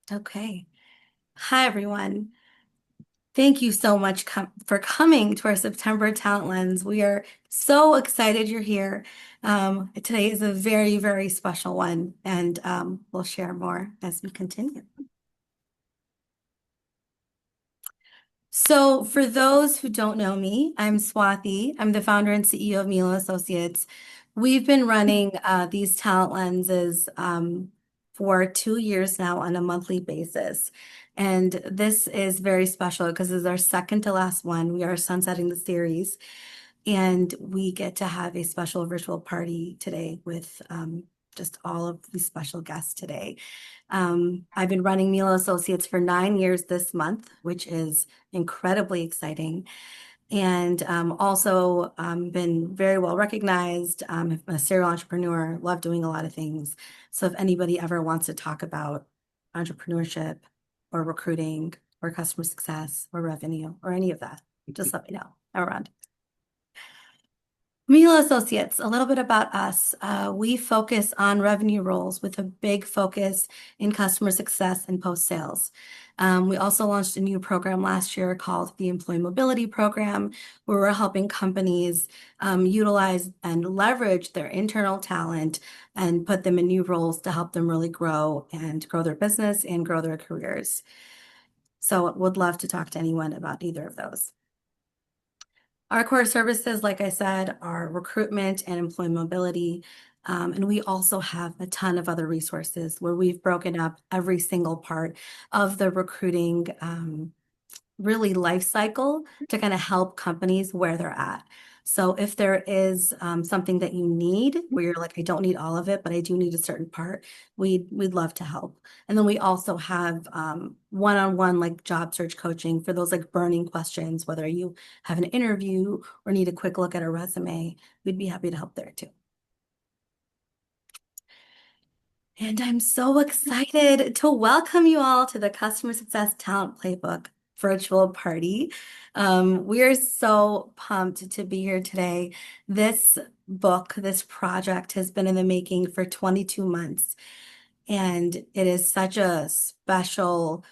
Okay. Hi, everyone. Thank you so much for coming to our September Talent Lens. We are so excited you're here. Today is a very, very special one, and we'll share more as we continue. So, for those who don't know me, I'm Swathi. I'm the founder and CEO of Melo Associates. We've been running these talent lenses for 2 years now on a monthly basis. And this is very special because this is our second to last one. We are sunsetting the series, and we get to have a special virtual party today with just all of these special guests today. I've been running Melo Associates for 9 years this month, which is incredibly exciting. And also been very well recognized. I'm a serial entrepreneur, love doing a lot of things. So if anybody ever wants to talk about entrepreneurship or recruiting or customer success or revenue or any of that, just let me know. I'm around. Melo Associates, a little bit about us. We focus on revenue roles with a big focus in customer success and post-sales. We also launched a new program last year called the Employee Mobility Program, where we're helping companies utilize and leverage their internal talent and put them in new roles to help them really grow and grow their business and grow their careers. So would love to talk to anyone about either of those. Our core services, like I said, are recruitment and employee mobility. And we also have a ton of other resources where we've broken up every single part of the recruiting really life cycle to kind of help companies where they're at. So if there is something that you need where you're like, I don't need all of it, but I do need a certain part, we'd love to help. And then we also have one-on-one like job search coaching for those like burning questions, whether you have an interview or need a quick look at a resume, we'd be happy to help there too. And I'm so excited to welcome you all to the Customer Success Talent Playbook virtual party. We are so pumped to be here today. This book, this project has been in the making for 22 months, and it is such a special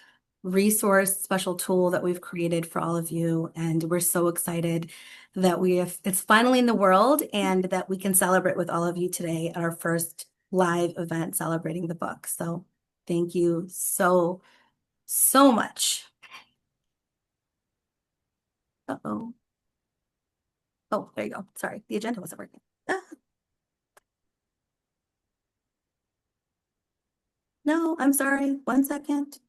resource, special tool that we've created for all of you. And we're so excited that it's finally in the world and that we can celebrate with all of you today at our first live event celebrating the book. So thank you so, so much. Uh-oh. Oh, there you go. Sorry, the agenda wasn't working. Ah, no, I'm sorry. 1 second.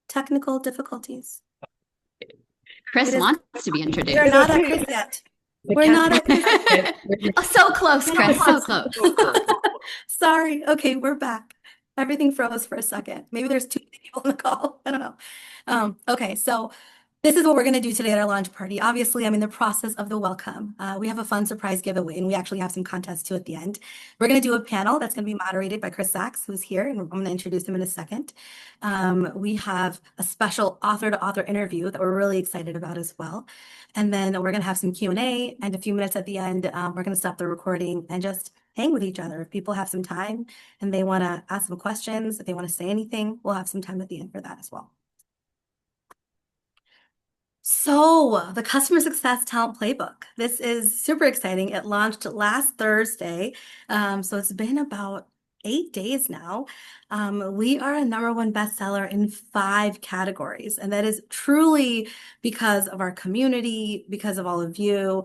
Technical difficulties. Chris It is. wants to be introduced. We're not at Chris yet. We're not at Chris yet. Oh, so close, Chris. So close. Sorry. Okay, we're back. Everything froze for a second. Maybe there's too many people on the call. I don't know. Okay, so this is what we're going to do today at our launch party. Obviously, I'm in the process of the welcome. We have a fun surprise giveaway, and we actually have some contests too at the end. We're going to do a panel that's going to be moderated by Chris Sachs, who's here, and I'm going to introduce him in a second. We have a special author-to-author interview that we're really excited about as well. And then we're going to have some Q&A, and a few minutes at the end, we're going to stop the recording and just hang with each other. If people have some time and they want to ask some questions, if they want to say anything, we'll have some time at the end for that as well. So, the Customer Success Talent Playbook. This is super exciting. It launched last Thursday. So it's been about 8 days now. We are a #1 bestseller in 5 categories, and that is truly because of our community, because of all of you,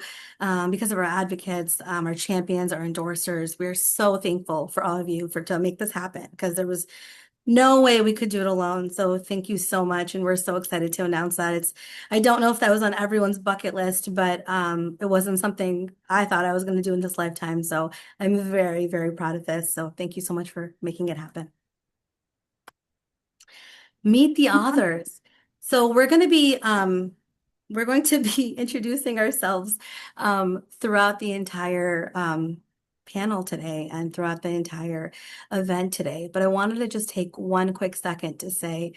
because of our advocates, our champions, our endorsers. We're so thankful for all of you to make this happen because there was no way we could do it alone. So thank you so much. And we're so excited to announce that. I don't know if that was on everyone's bucket list, but it wasn't something I thought I was going to do in this lifetime. So I'm very, very proud of this. So thank you so much for making it happen. Meet the authors. So we're going to be introducing ourselves throughout the entire panel today and throughout the entire event today. But I wanted to just take one quick second to say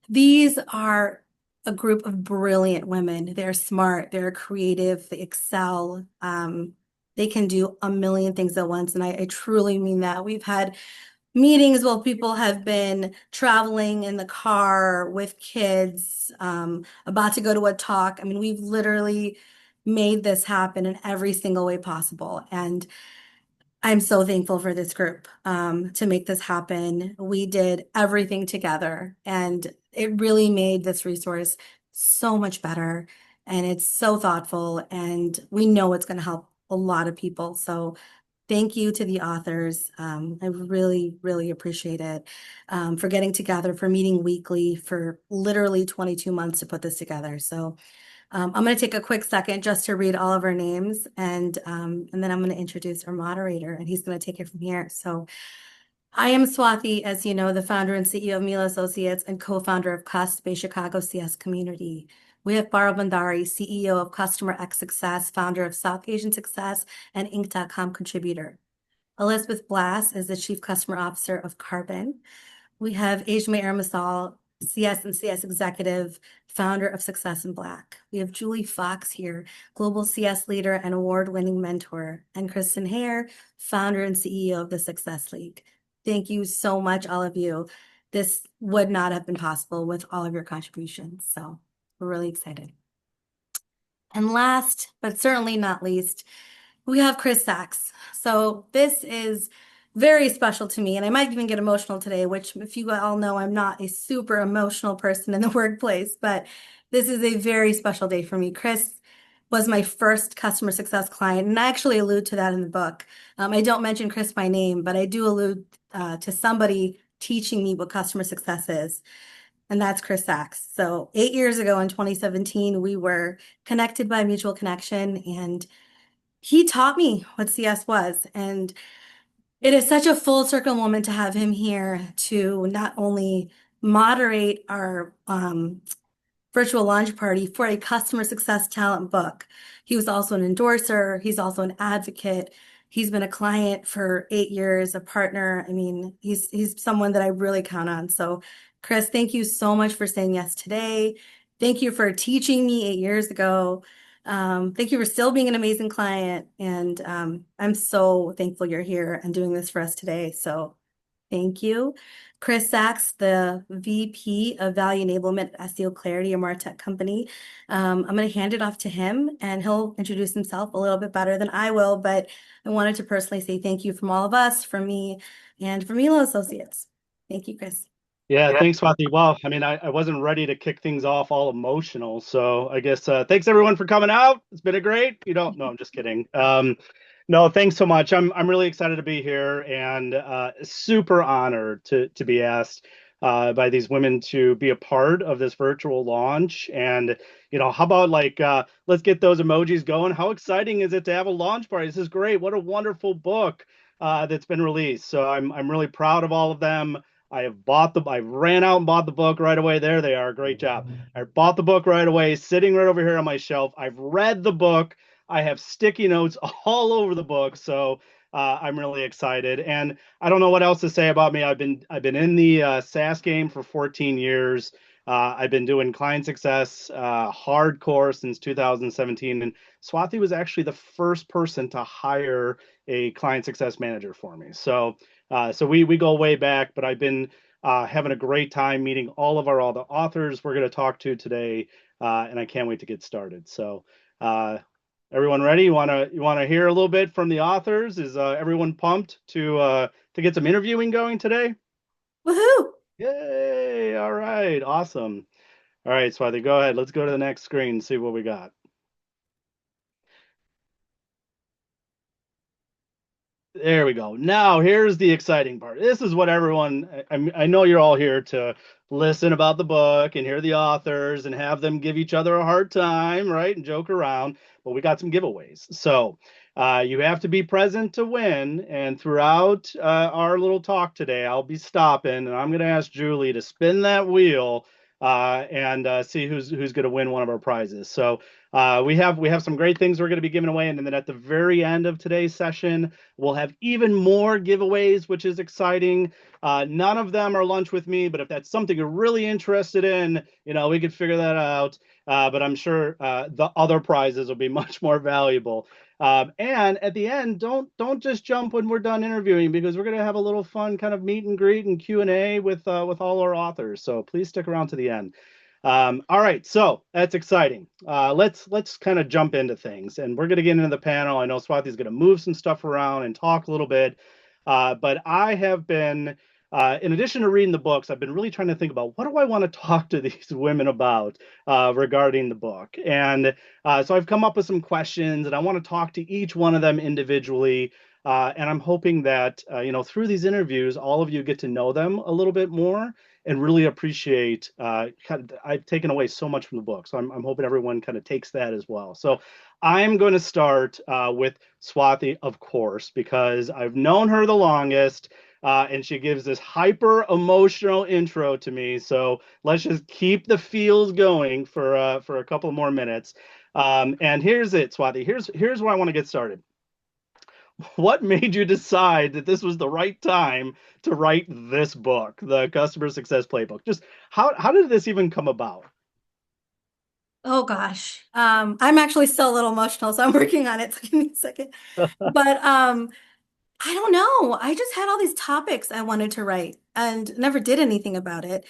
these are a group of brilliant women. They're smart, they're creative, they excel. They can do a million things at once. And I truly mean that. We've had meetings while people have been traveling in the car with kids, about to go to a talk. I mean, we've literally made this happen in every single way possible. And I'm so thankful for this group, to make this happen. We did everything together, and it really made this resource so much better. And it's so thoughtful, and we know it's going to help a lot of people. So thank you to the authors. I really, really appreciate it, for getting together, for meeting weekly, for literally 22 months to put this together. So I'm going to take a quick second just to read all of our names, and then I'm going to introduce our moderator, and he's going to take it from here. So I am Swathi, as you know, the founder and CEO of Melo Associates and co-founder of Cust, Bay Chicago CS Community. We have Baro Bandari, CEO of Customer X Success, founder of South Asian Success, and Inc.com contributor. Elizabeth Blass is the Chief Customer Officer of Carbon. We have Ajme Ermasal, CS and CS Executive, founder of Success in Black. We have Julie Fox here, Global CS Leader and Award-winning mentor, and Kristen Hare, founder and CEO of the Success League. Thank you so much, all of you. This would not have been possible with all of your contributions, so we're really excited. And last, but certainly not least, we have Chris Sachs. So this is very special to me, and I might even get emotional today, which, if you all know, I'm not a super emotional person in the workplace, but this is a very special day for me. Chris was my first customer success client, and I actually allude to that in the book. I don't mention Chris by name, but I do allude to somebody teaching me what customer success is, and that's Chris Sachs. So 8 years ago in 2017, we were connected by mutual connection, and he taught me what CS was. And it is such a full circle moment to have him here to not only moderate our virtual launch party for a customer success talent book. He was also an endorser. He's also an advocate. He's been a client for 8 years, a partner. I mean, he's someone that I really count on. So, Chris, thank you so much for saying yes today. Thank you for teaching me 8 years ago. Thank you for still being an amazing client. And I'm so thankful you're here and doing this for us today. So thank you. Chris Sachs, the VP of Value Enablement at seoClarity, a MarTech company. I'm going to hand it off to him, and he'll introduce himself a little bit better than I will. But I wanted to personally say thank you from all of us, from me, and from Melo Associates. Thank you, Chris. Yeah, thanks, Swati. Well, I mean, I wasn't ready to kick things off all emotional, so I guess thanks everyone for coming out. It's been a great, no, I'm just kidding. No, thanks so much. I'm really excited to be here and super honored to be asked by these women to be a part of this virtual launch. And how about let's get those emojis going. How exciting is it to have a launch party? This is great. What a wonderful book that's been released. So I'm really proud of all of them. I ran out and bought the book right away. There they are. Great job. I bought the book right away, sitting right over here on my shelf. I've read the book. I have sticky notes all over the book. So I'm really excited. And I don't know what else to say about me. I've been in the SaaS game for 14 years. I've been doing client success hardcore since 2017. And Swati was actually the first person to hire a client success manager for me. So we go way back, but I've been having a great time meeting all the authors we're going to talk to today, and I can't wait to get started. So, everyone ready? You wanna hear a little bit from the authors? Is everyone pumped to get some interviewing going today? Woohoo! Yay! All right, awesome. All right, Swati, go ahead. Let's go to the next screen and see what we got. There we go. Now here's the exciting part. This is what everyone, I know you're all here to listen about the book and hear the authors and have them give each other a hard time, right? And joke around, but we got some giveaways. So you have to be present to win. And throughout our little talk today, I'll be stopping and I'm going to ask Julie to spin that wheel and see who's going to win one of our prizes. So we have some great things we're going to be giving away. And then at the very end of today's session, we'll have even more giveaways, which is exciting. None of them are lunch with me, but if that's something you're really interested in, we could figure that out. but I'm sure the other prizes will be much more valuable. And at the end, don't just jump when we're done interviewing, because we're going to have a little fun kind of meet and greet and Q&A with all our authors. So please stick around to the end. All right, so that's exciting. Let's kind of jump into things, and we're going to get into the panel. I know Swati's going to move some stuff around and talk a little bit, but I have been, in addition to reading the books, I've been really trying to think about what do I want to talk to these women about regarding the book, and so I've come up with some questions, and I want to talk to each one of them individually. And I'm hoping that through these interviews, all of you get to know them a little bit more and really appreciate. I've taken away so much from the book, so I'm hoping everyone kind of takes that as well. So I'm going to start with Swati, of course, because I've known her the longest, and she gives this hyper emotional intro to me. So let's just keep the feels going for a couple more minutes. And here's it, Swati. Here's where I want to get started. What made you decide that this was the right time to write this book, the Customer Success Playbook? Just how did this even come about? Oh gosh. I'm actually still a little emotional, so I'm working on it. So give me a second. But I don't know. I just had all these topics I wanted to write and never did anything about it.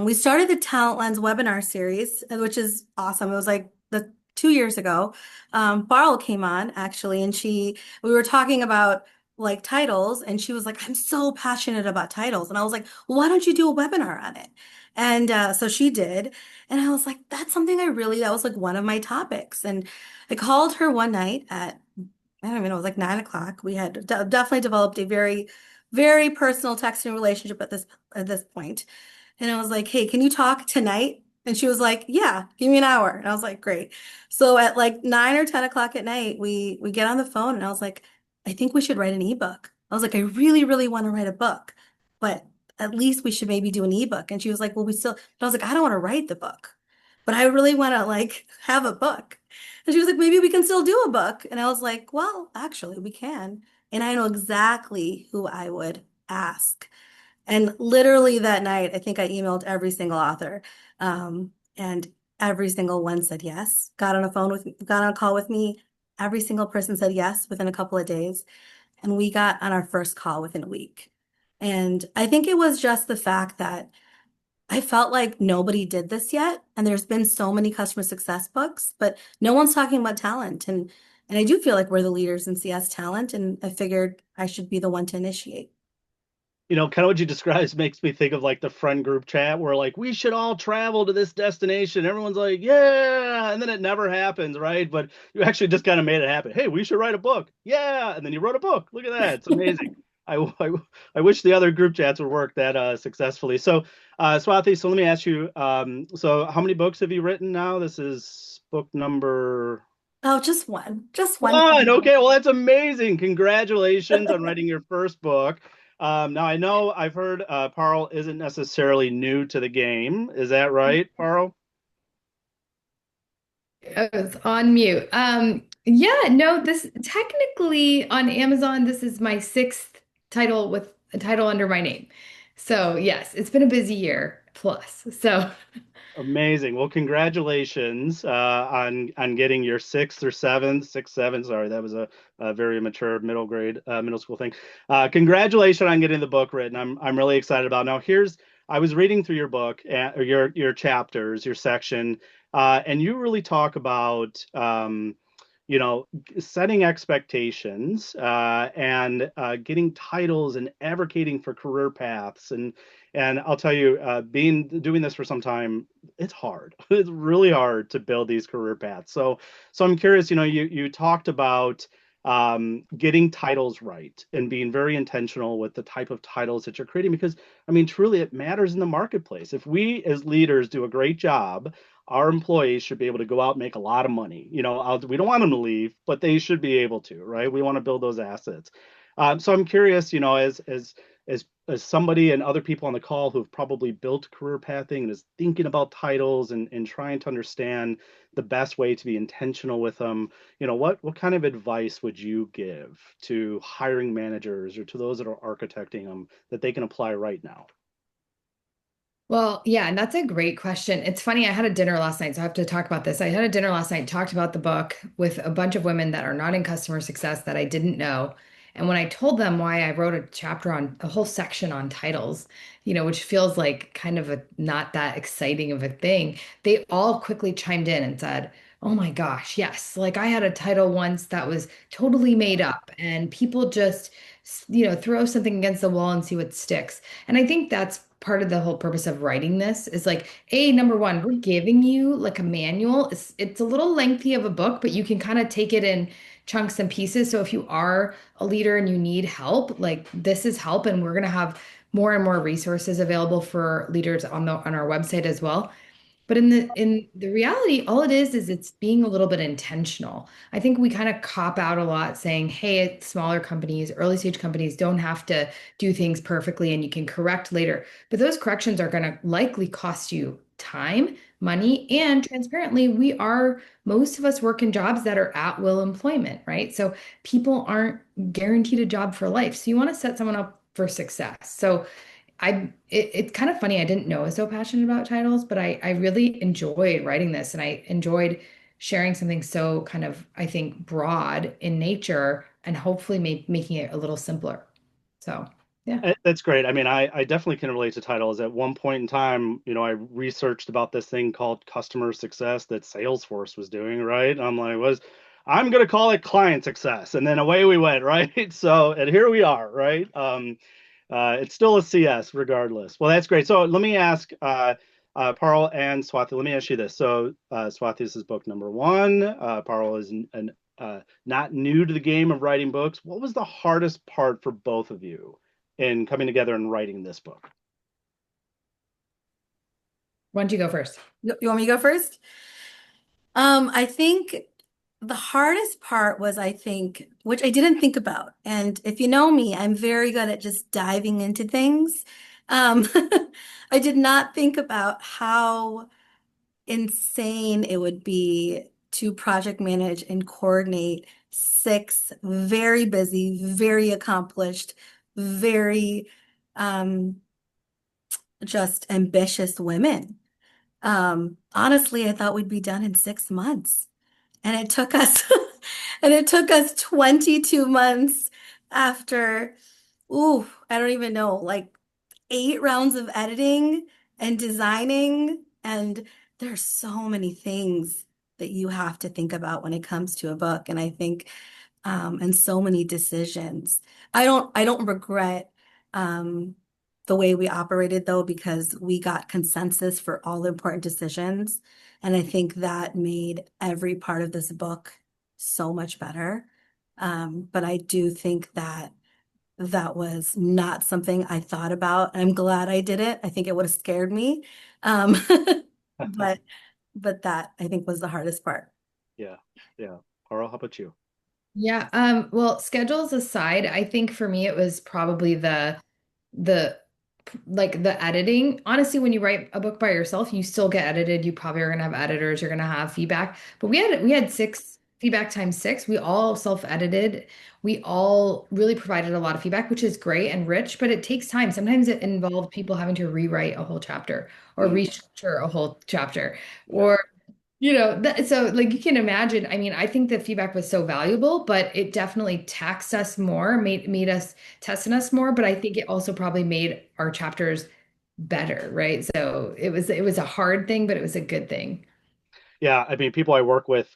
We started the Talent Lens webinar series, which is awesome. It was like the 2 years ago. Barl came on actually, and we were talking about like titles, and she was like, "I'm so passionate about titles," and I was like, well, "Why don't you do a webinar on it?" And so she did, and I was like, "That's something that was like one of my topics." And I called her one night at I don't even know, it was like 9 o'clock. We had definitely developed a very, very personal texting relationship at this point. And I was like, "Hey, can you talk tonight?" And she was like, "Yeah, give me an hour." And I was like, "Great." So at like 9 or 10 o'clock at night, we get on the phone, and I was like, "I think we should write an ebook." I was like, "I really, really want to write a book, but at least we should maybe do an ebook." And she was like, "Well, we still," but I was like, "I don't want to write the book, but I really want to like have a book." And she was like, "Maybe we can still do a book." And I was like, "Well, actually, we can." And I know exactly who I would ask. And literally that night, I think I emailed every single author. And every single one said yes. Got on a call with me. Every single person said yes within a couple of days. And we got on our first call within a week. And I think it was just the fact that I felt like nobody did this yet. And there's been so many customer success books, but no one's talking about talent. And I do feel like we're the leaders in CS talent. And I figured I should be the one to initiate. Kind of what you described makes me think of like the friend group chat where like we should all travel to this destination. Everyone's like, yeah, and then it never happens, right? But you actually just kind of made it happen. Hey, we should write a book. Yeah, and then you wrote a book. Look at that. It's amazing. I wish the other group chats would work that successfully. So, Swati, so let me ask you, so how many books have you written now? This is book number Oh, just one. Just one. one. Okay, well, that's amazing. Congratulations on writing your first book. Now, I know I've heard Parl isn't necessarily new to the game. Is that right, Parl? I was on mute. Yeah, no, this technically on Amazon, this is my sixth title with a title under my name. So yes, it's been a busy year plus. So Amazing. Well, congratulations on getting your sixth, seven. Sorry, that was a very mature middle school thing. Congratulations on getting the book written. I'm really excited about it. Now. I was reading through your book, or your chapters, your section, and you really talk about setting expectations and getting titles and advocating for career paths and I'll tell you, doing this for some time, it's hard. It's really hard to build these career paths. So I'm curious. You talked about getting titles right and being very intentional with the type of titles that you're creating, because I mean, truly, it matters in the marketplace. If we as leaders do a great job, our employees should be able to go out and make a lot of money. We don't want them to leave, but they should be able to, right? We want to build those assets. So I'm curious, as somebody and other people on the call who've probably built career pathing and is thinking about titles and trying to understand the best way to be intentional with them, what kind of advice would you give to hiring managers or to those that are architecting them that they can apply right now? Well, yeah, and that's a great question. It's funny, I had a dinner last night, so I have to talk about this. I had a dinner last night, talked about the book with a bunch of women that are not in customer success that I didn't know. And when I told them why I wrote a chapter on a whole section on titles, which feels like kind of a not that exciting of a thing, they all quickly chimed in and said, "Oh my gosh, yes. Like I had a title once that was totally made up, and people just, throw something against the wall and see what sticks." And I think that's part of the whole purpose of writing this is like, number one, we're giving you like a manual. It's a little lengthy of a book, but you can kind of take it in chunks and pieces. So if you are a leader and you need help, like this is help, and we're gonna have more and more resources available for leaders on our website as well. But in the reality, all it is it's being a little bit intentional. I think we kind of cop out a lot saying, hey, smaller companies, early stage companies don't have to do things perfectly and you can correct later. But those corrections are going to likely cost you time, money, and transparently, most of us work in jobs that are at will employment, right? So people aren't guaranteed a job for life. So you want to set someone up for success. So it's kind of funny. I didn't know I was so passionate about titles, but I really enjoyed writing this and I enjoyed sharing something so kind of, I think, broad in nature and hopefully making it a little simpler. So, yeah. That's great. I mean, I definitely can relate to titles. At one point in time, I researched about this thing called customer success that Salesforce was doing, right? I'm going to call it client success. And then away we went, right? So, and here we are, right? It's still a CS regardless. Well, that's great. So let me ask Parul and Swathi, let me ask you this. So Swathi, this is book number one. Parul is not new to the game of writing books. What was the hardest part for both of you in coming together and writing this book? Why don't you go first? You want me to go first? I think the hardest part was, I think, which I didn't think about. And if you know me, I'm very good at just diving into things. Um, I did not think about how insane it would be to project manage and coordinate six very busy, very accomplished, very just ambitious women. Honestly, I thought we'd be done in 6 months. And it took us and it took us 22 months after, I don't even know, like 8 rounds of editing and designing. And there's so many things that you have to think about when it comes to a book. And I think, and so many decisions. I don't regret the way we operated though, because we got consensus for all important decisions. And I think that made every part of this book so much better. But I do think that that was not something I thought about. I'm glad I did it. I think it would have scared me. Um, but that I think was the hardest part. Yeah, yeah. Parul, how about you? Yeah, well, schedules aside, I think for me it was probably the like the editing. Honestly, when you write a book by yourself, you still get edited. You probably are gonna have editors, you're gonna have feedback. But we had six feedback times six. We all self-edited. We all really provided a lot of feedback, which is great and rich, but it takes time. Sometimes it involves people having to rewrite a whole chapter or restructure a whole chapter. Yeah. Or so like you can imagine, I mean, I think the feedback was so valuable, but it definitely taxed us more, made us testing us more, but I think it also probably made our chapters better, right? So it was a hard thing, but it was a good thing. Yeah, I mean, people I work with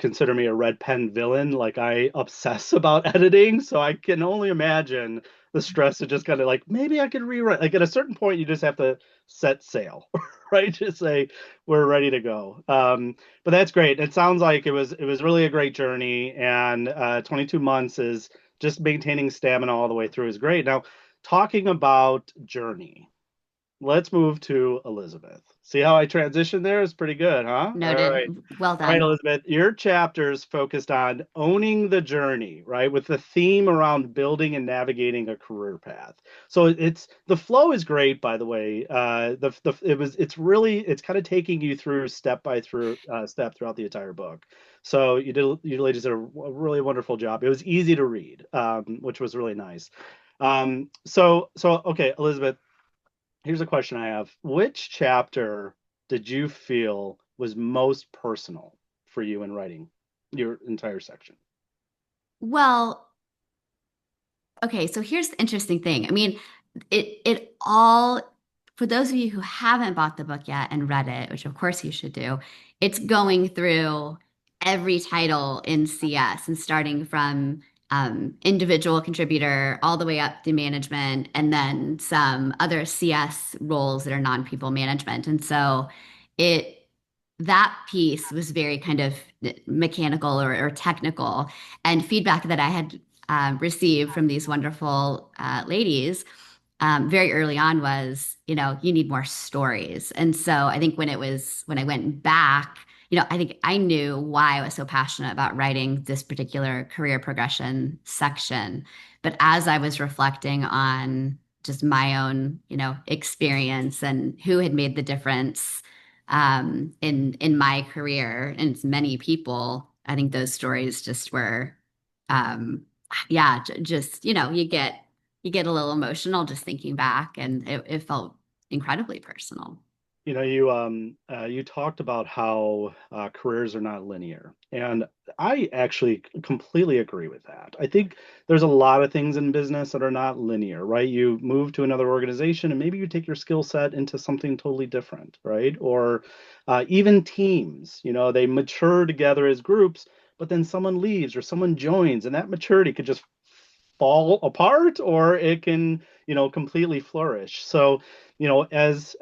consider me a red pen villain. Like I obsess about editing, so I can only imagine the stress of just kind of like maybe I could rewrite. Like at a certain point, you just have to set sail, right? Just say we're ready to go. But that's great. It sounds like it was really a great journey, and 22 months is just maintaining stamina all the way through is great. Now, talking about journey. Let's move to Elizabeth. See how I transitioned there? It's pretty good, huh? All Noted. right. Well All right, done. Elizabeth, your chapters focused on owning the journey, right? With the theme around building and navigating a career path. So it's the flow is great, by the way. It's kind of taking you through step throughout the entire book. So you ladies did a really wonderful job. It was easy to read, which was really nice. So okay, Elizabeth, Here's a question I have. Which chapter did you feel was most personal for you in writing your entire section? Well, okay, so here's the interesting thing. I mean, it all for those of you who haven't bought the book yet and read it, which of course you should do, it's going through every title in CS and starting from individual contributor all the way up to management, and then some other CS roles that are non-people management. And so it that piece was very kind of mechanical or technical, and feedback that I had received from these wonderful ladies very early on was, you need more stories. And so I think when I went back, I think I knew why I was so passionate about writing this particular career progression section. But as I was reflecting on just my own, experience and who had made the difference in my career and it's many people, I think those stories just were um, yeah, just, you get a little emotional just thinking back, and it felt incredibly personal. You talked about how careers are not linear, and I actually completely agree with that. I think there's a lot of things in business that are not linear, right? You move to another organization, and maybe you take your skill set into something totally different, right? Or even teams, they mature together as groups, but then someone leaves or someone joins, and that maturity could just fall apart, or it can, completely flourish. So, as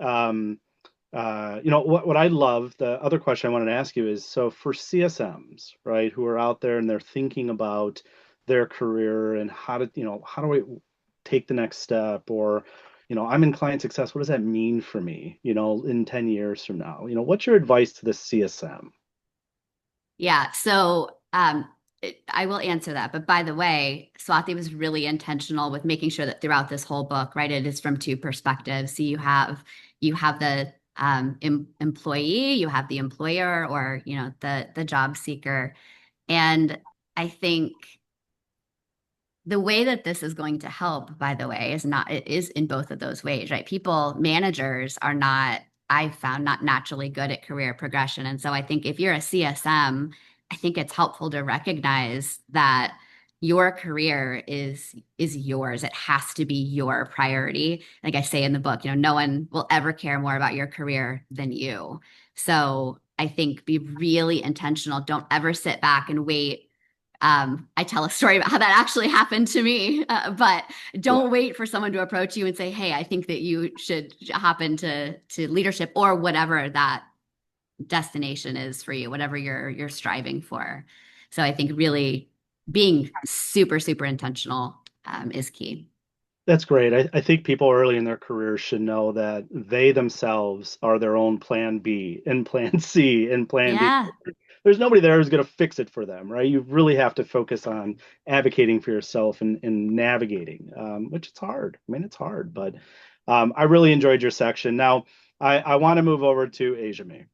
what I love, the other question I wanted to ask you is, so for CSMs, right, who are out there and they're thinking about their career and how do I take the next step, or, I'm in client success, what does that mean for me, in 10 years from now? What's your advice to the CSM? Yeah, so I will answer that. But by the way, Swati was really intentional with making sure that throughout this whole book, right, it is from two perspectives. So you have the employee, you have the employer, or the job seeker, and I think the way that this is going to help, by the way, it is in both of those ways, right? Managers are not, I've found, not naturally good at career progression. And so I think if you're a CSM, I think it's helpful to recognize that your career is yours. It has to be your priority. Like I say in the book, no one will ever care more about your career than you. So I think be really intentional. Don't ever sit back and wait. I tell a story about how that actually happened to me, but Yeah, don't wait for someone to approach you and say, "Hey, I think that you should hop into leadership or whatever that destination is for you, whatever you're striving for." So I think really being super, super intentional is key. that's great. I think people early in their careers should know that they themselves are their own plan B and plan C and plan D. Yeah. There's nobody there who's going to fix it for them, right? You really have to focus on advocating for yourself and navigating, which it's hard. I mean, it's hard, but I really enjoyed your section. Now, I want to move over to Asia May.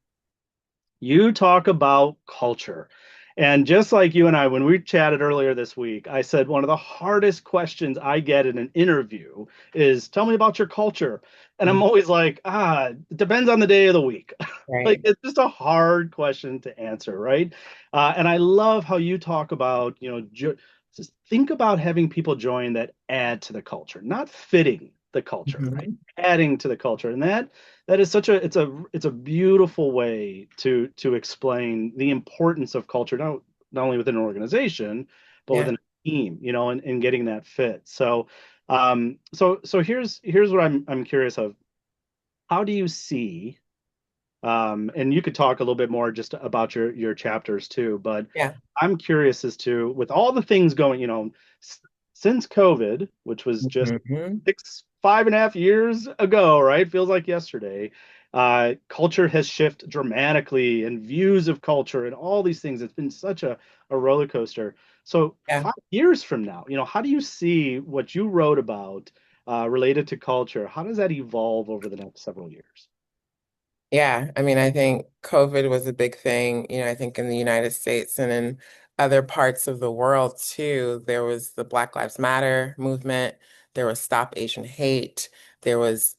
You talk about culture. And just like you and I, when we chatted earlier this week, I said one of the hardest questions I get in an interview is tell me about your culture. And I'm Mhm. always like, it depends on the day of the week. Like Right. it's just a hard question to answer, right? And I love how you talk about, just think about having people join that add to the culture, not fitting the culture, right? Mhm. Adding to the culture. And that is such a it's a beautiful way to explain the importance of culture, not only within an organization, but Yeah. within a team, and getting that fit. So here's what I'm curious of. How do you see, and you could talk a little bit more just about your chapters too, but Yeah. I'm curious as to, with all the things going, since COVID, which was just Mhm. 5.5 years ago, right? Feels like yesterday. Culture has shifted dramatically, and views of culture and all these things. It's been such a roller coaster. So Yeah. 5 years from now, how do you see what you wrote about related to culture? How does that evolve over the next several years? Yeah. I mean, I think COVID was a big thing, I think in the United States and in other parts of the world too. There was the Black Lives Matter movement. There was Stop Asian Hate. There was,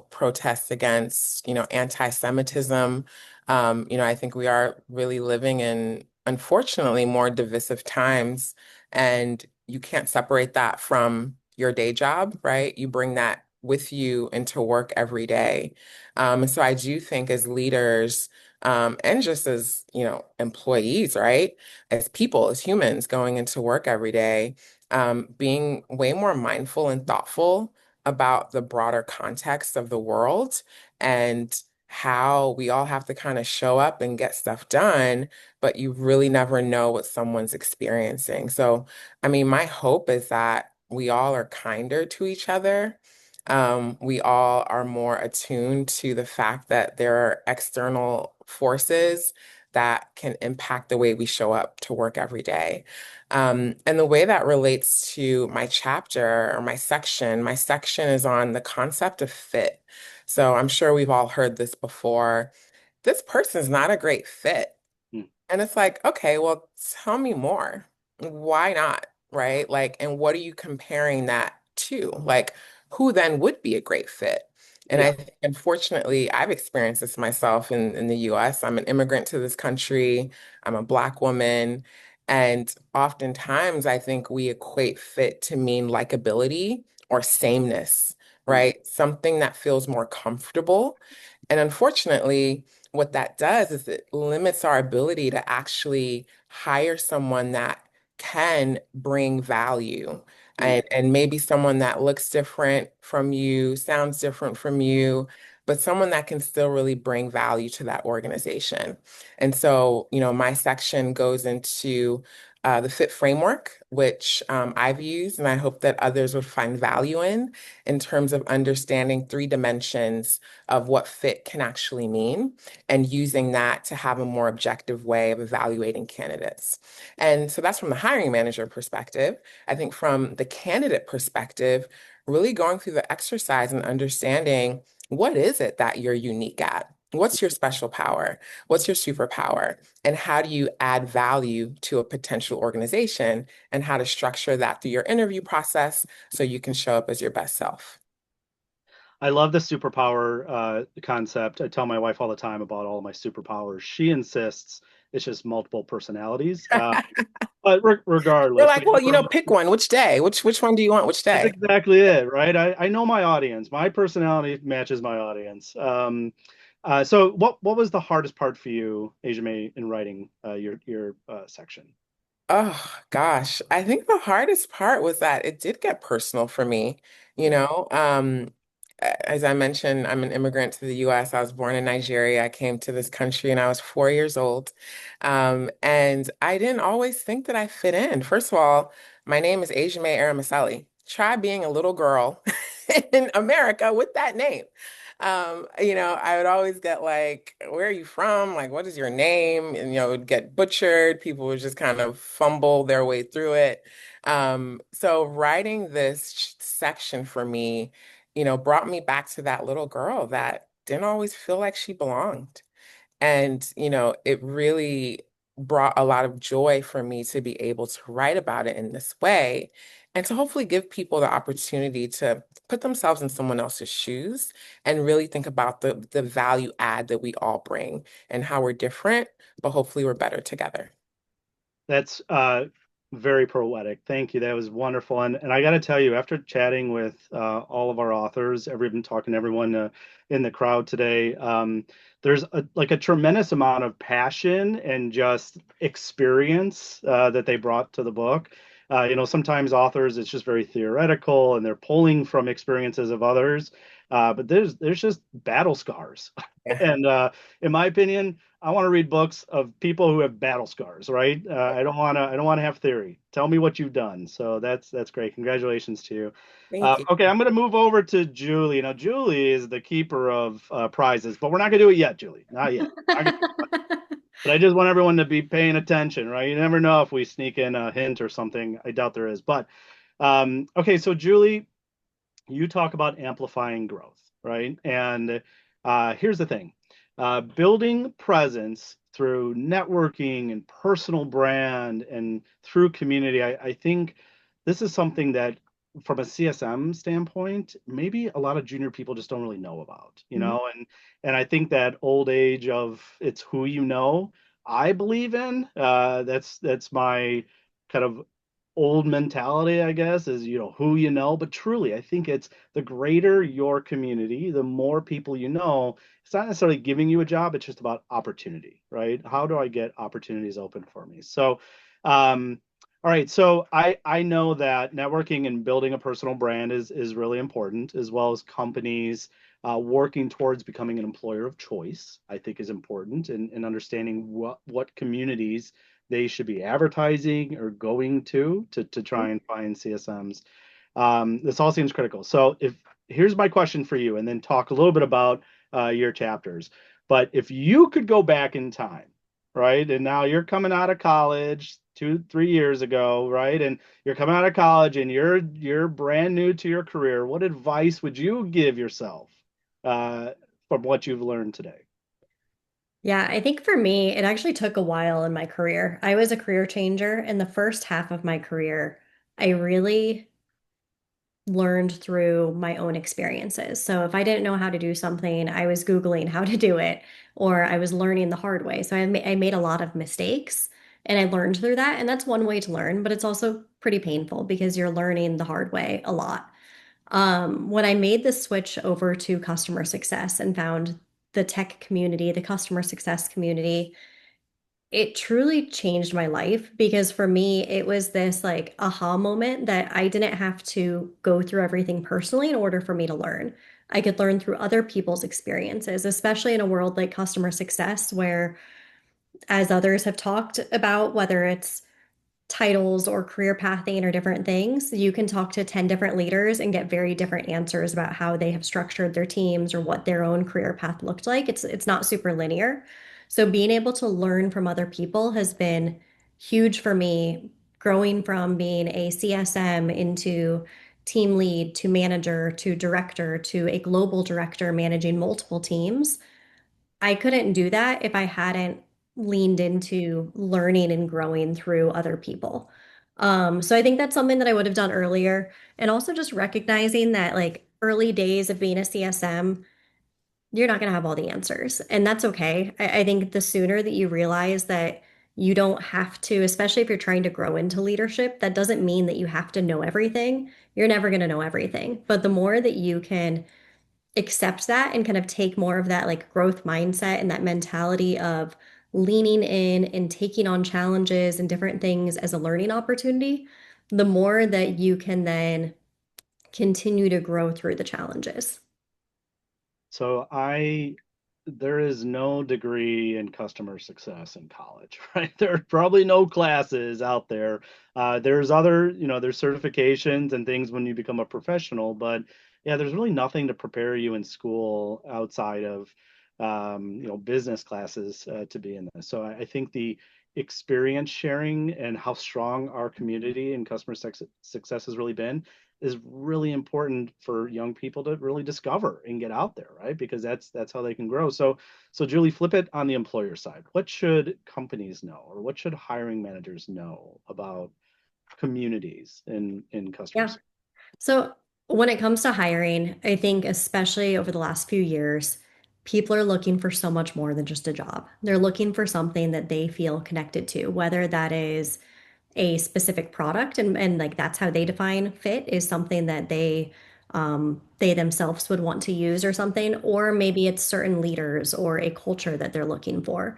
protests against, anti-Semitism. I think we are really living in, unfortunately, more divisive times, and you can't separate that from your day job, right? You bring that with you into work every day. And so I do think as leaders, and just as, employees, right? As people, as humans going into work every day, being way more mindful and thoughtful about the broader context of the world and how we all have to kind of show up and get stuff done, but you really never know what someone's experiencing. So, I mean, my hope is that we all are kinder to each other. We all are more attuned to the fact that there are external forces that can impact the way we show up to work every day. And the way that relates to my chapter or my section is on the concept of fit. So I'm sure we've all heard this before. This person's not a great fit. Mm. And it's like, okay, well, tell me more. Why not? Right? Like, and what are you comparing that to? Like, who then would be a great fit? And Yeah. I think, unfortunately, I've experienced this myself in the US. I'm an immigrant to this country. I'm a Black woman. And oftentimes, I think we equate fit to mean likability or sameness, Mm. right? Something that feels more comfortable. And unfortunately, what that does is it limits our ability to actually hire someone that can bring value Mm. and maybe someone that looks different from you, sounds different from you, but someone that can still really bring value to that organization. And so, my section goes into the FIT framework, which I've used, and I hope that others would find value in terms of understanding three dimensions of what fit can actually mean and using that to have a more objective way of evaluating candidates. And so that's from the hiring manager perspective. I think from the candidate perspective, really going through the exercise and understanding what is it that you're unique at? What's your special power? What's your superpower? And how do you add value to a potential organization and how to structure that through your interview process so you can show up as your best self? I love the superpower concept. I tell my wife all the time about all of my superpowers. She insists it's just multiple personalities. But You're regardless, like, well, pick one. Which day? Which one do you want? Which that's day? exactly it, right? I know my audience. My personality matches my audience. So what was the hardest part for you, Asia May, in writing your section? Oh gosh, I think the hardest part was that it did get personal for me. You Mm. know, as I mentioned, I'm an immigrant to the US. I was born in Nigeria. I came to this country and I was 4 years old. And I didn't always think that I fit in. First of all, my name is Asia May Aramaseli. Try being a little girl in America with that name. I would always get like, where are you from? Like, what is your name? And, it would get butchered. People would just kind of fumble their way through it. So writing this section for me, brought me back to that little girl that didn't always feel like she belonged. And, it really brought a lot of joy for me to be able to write about it in this way and to hopefully give people the opportunity to put themselves in someone else's shoes and really think about the value add that we all bring and how we're different, but hopefully we're better together. That's very poetic. Thank you. That was wonderful. And I got to tell you, after chatting with all of our authors, been talking to everyone in the crowd today, there's a tremendous amount of passion and just experience that they brought to the book. Sometimes authors, it's just very theoretical and they're pulling from experiences of others. But there's just battle scars. Yeah. And in my opinion, I want to read books of people who have battle scars, right? I don't want to have theory. Tell me what you've done. So that's great. Congratulations to you. Thank you. Okay, I'm going to move over to Julie. Now, Julie is the keeper of prizes, but we're not going to do it yet, Julie. Not yet. But I just want everyone to be paying attention, right? You never know if we sneak in a hint or something. I doubt there is. But okay, so Julie, you talk about amplifying growth, right? And here's the thing. Building presence through networking and personal brand and through community, I think this is something that from a CSM standpoint, maybe a lot of junior people just don't really know about, Mhm. and I think that old age of it's who you know, I believe in. That's my kind of old mentality, I guess, is who you know. But truly, I think it's the greater your community, the more people you know. It's not necessarily giving you a job, it's just about opportunity, right? How do I get opportunities open for me? So, all right, so I know that networking and building a personal brand is really important, as well as companies working towards becoming an employer of choice. I think is important, and understanding what communities they should be advertising or going to try and find CSMs. This all seems critical. So if here's my question for you, and then talk a little bit about your chapters. But if you could go back in time, right, and now you're coming out of college 2, 3 years ago, right, and you're coming out of college and you're brand new to your career, what advice would you give yourself uh, from what you've learned today? Yeah, I think for me, it actually took a while in my career. I was a career changer, and the first half of my career, I really learned through my own experiences. So if I didn't know how to do something, I was Googling how to do it, or I was learning the hard way. So I made a lot of mistakes and I learned through that. And that's one way to learn, but it's also pretty painful because you're learning the hard way a lot. When I made the switch over to customer success and found the tech community, the customer success community, it truly changed my life because for me, it was this like aha moment that I didn't have to go through everything personally in order for me to learn. I could learn through other people's experiences, especially in a world like customer success, where, as others have talked about, whether it's titles or career pathing or different things, you can talk to 10 different leaders and get very different answers about how they have structured their teams or what their own career path looked like. It's not super linear. So being able to learn from other people has been huge for me, growing from being a CSM into team lead to manager to director to a global director managing multiple teams. I couldn't do that if I hadn't leaned into learning and growing through other people. So I think that's something that I would have done earlier. And also just recognizing that like early days of being a CSM, you're not going to have all the answers. And that's okay. I think the sooner that you realize that you don't have to, especially if you're trying to grow into leadership, that doesn't mean that you have to know everything. You're never going to know everything. But the more that you can accept that and kind of take more of that like growth mindset and that mentality of leaning in and taking on challenges and different things as a learning opportunity, the more that you can then continue to grow through the challenges. So there is no degree in customer success in college, right? There are probably no classes out there. There's other, there's certifications and things when you become a professional, but yeah, there's really nothing to prepare you in school outside of, business classes to be in this. So I think the experience sharing and how strong our community and success has really been is really important for young people to really discover and get out there, right? Because that's how they can grow. So Julie, flip it on the employer side. What should companies know, or what should hiring managers know about communities in Yeah. customers? So when it comes to hiring, I think especially over the last few years, people are looking for so much more than just a job. They're looking for something that they feel connected to, whether that is a specific product and like that's how they define fit is something that they themselves would want to use or something, or maybe it's certain leaders or a culture that they're looking for.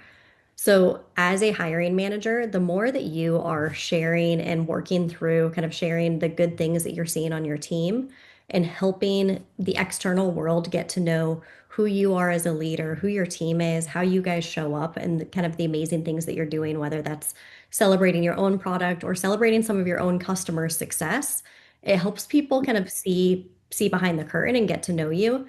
So, as a hiring manager, the more that you are sharing and working through kind of sharing the good things that you're seeing on your team and helping the external world get to know who you are as a leader, who your team is, how you guys show up, and kind of the amazing things that you're doing, whether that's celebrating your own product or celebrating some of your own customer success, it helps people kind of see behind the curtain and get to know you.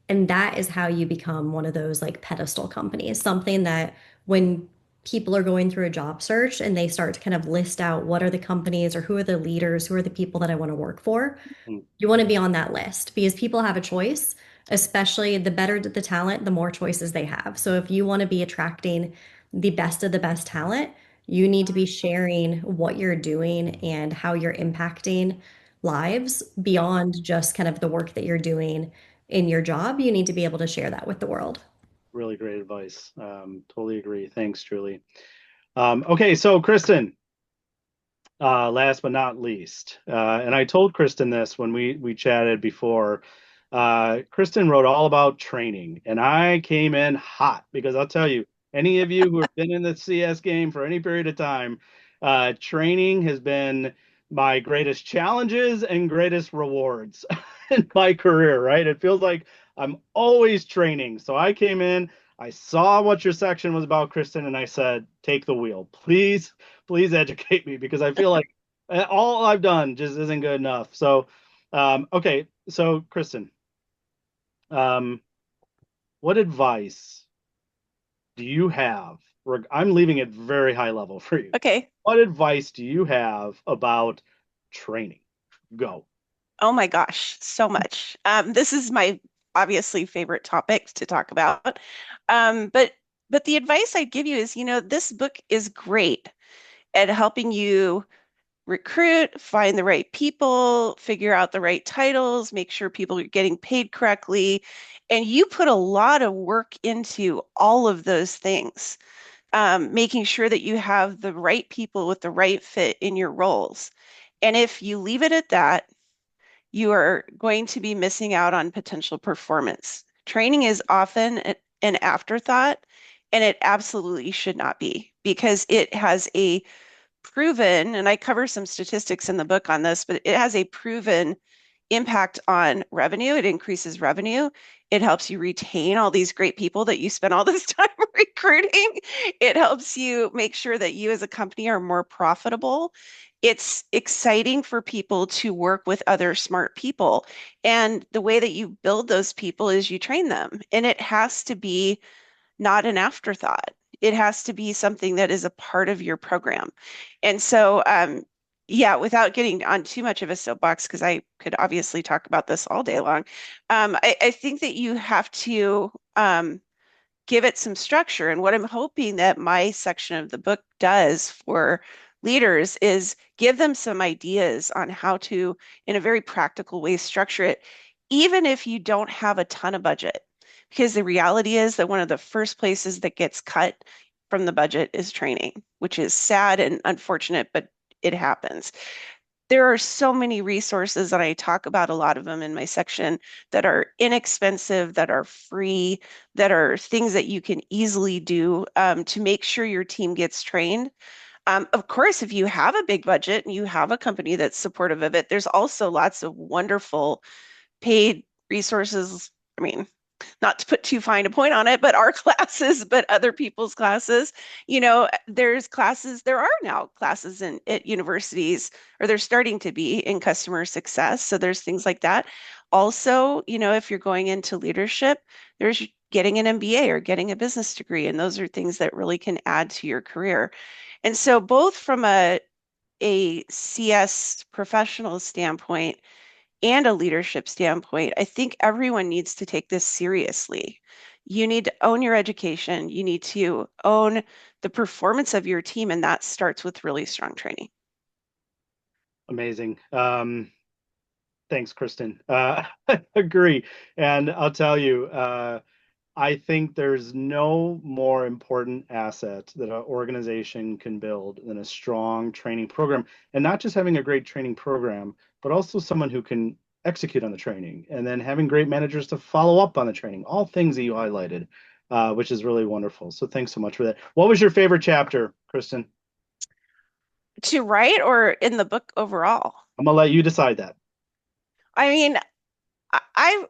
And that is how you become one of those like pedestal companies, something that when people are going through a job search and they start to kind of list out what are the companies or who are the leaders, who are the people that I want to work for, Mm. you want to be on that list because people have a choice, especially the better the talent, the more choices they have. So if you want to be attracting the best of the best talent, you need to be sharing what you're doing and how you're impacting lives beyond just kind of the work that you're doing in your job. You need to be able to share that with the world. Really great advice. Totally agree. Thanks, Julie. Okay, so Kristen, last but not least, and I told Kristen this when we chatted before. Kristen wrote all about training, and I came in hot because I'll tell you, any of you who have been in the CS game for any period of time, training has been my greatest challenges and greatest rewards in my career, right? It feels like I'm always training. So I came in, I saw what your section was about, Kristen, and I said, take the wheel. Please educate me because I feel like all I've done just isn't good enough. So, okay. So Kristen, um, what advice do you have? I'm leaving it very high level for you. Okay. What advice do you have about training? Go. Oh my gosh, so much. This is my obviously favorite topic to talk about. But the advice I'd give you is, this book is great at helping you recruit, find the right people, figure out the right titles, make sure people are getting paid correctly. And you put a lot of work into all of those things, making sure that you have the right people with the right fit in your roles. And if you leave it at that, you are going to be missing out on potential performance. Training is often an afterthought, and it absolutely should not be because it has a proven, and I cover some statistics in the book on this, but it has a proven impact on revenue. It increases revenue. It helps you retain all these great people that you spend all this time recruiting. It helps you make sure that you as a company are more profitable. It's exciting for people to work with other smart people. And the way that you build those people is you train them. And it has to be not an afterthought. It has to be something that is a part of your program. And so, yeah, without getting on too much of a soapbox, because I could obviously talk about this all day long, I think that you have to give it some structure. And what I'm hoping that my section of the book does for leaders is give them some ideas on how to, in a very practical way, structure it, even if you don't have a ton of budget. Because the reality is that one of the first places that gets cut from the budget is training, which is sad and unfortunate, but it happens. There are so many resources, and I talk about a lot of them in my section that are inexpensive, that are free, that are things that you can easily do to make sure your team gets trained. Of course, if you have a big budget and you have a company that's supportive of it, there's also lots of wonderful paid resources. I mean, not to put too fine a point on it, but our classes, but other people's classes. There are now classes at universities, or they're starting to be in customer success. So there's things like that. Also, if you're going into leadership, there's getting an MBA or getting a business degree, and those are things that really can add to your career. And so both from a CS professional standpoint and a leadership standpoint, I think everyone needs to take this seriously. You need to own your education. You need to own the performance of your team, and that starts with really strong training. Amazing. Thanks, Kristen. I agree. And I'll tell you, I think there's no more important asset that an organization can build than a strong training program. And not just having a great training program, but also someone who can execute on the training and then having great managers to follow up on the training. All things that you highlighted, which is really wonderful. So thanks so much for that. What was your favorite chapter, Kristen? To write or in the book overall? I'm going to let you decide that. I mean, I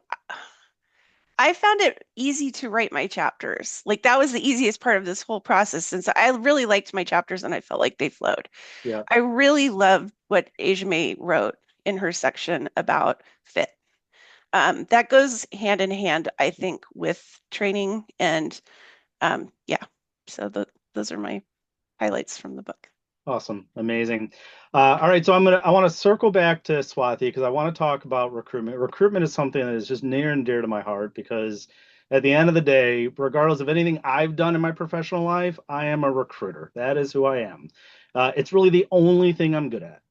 I found it easy to write my chapters. Like that was the easiest part of this whole process since I really liked my chapters and I felt like they flowed. Yeah. I really loved what Asia May wrote in her section about fit. That goes hand in hand, I think, with training and yeah. So those are my highlights from the book. Awesome. Amazing. All right. So I want to circle back to Swati because I want to talk about recruitment. Recruitment is something that is just near and dear to my heart because at the end of the day, regardless of anything I've done in my professional life, I am a recruiter. That is who I am. It's really the only thing I'm good at.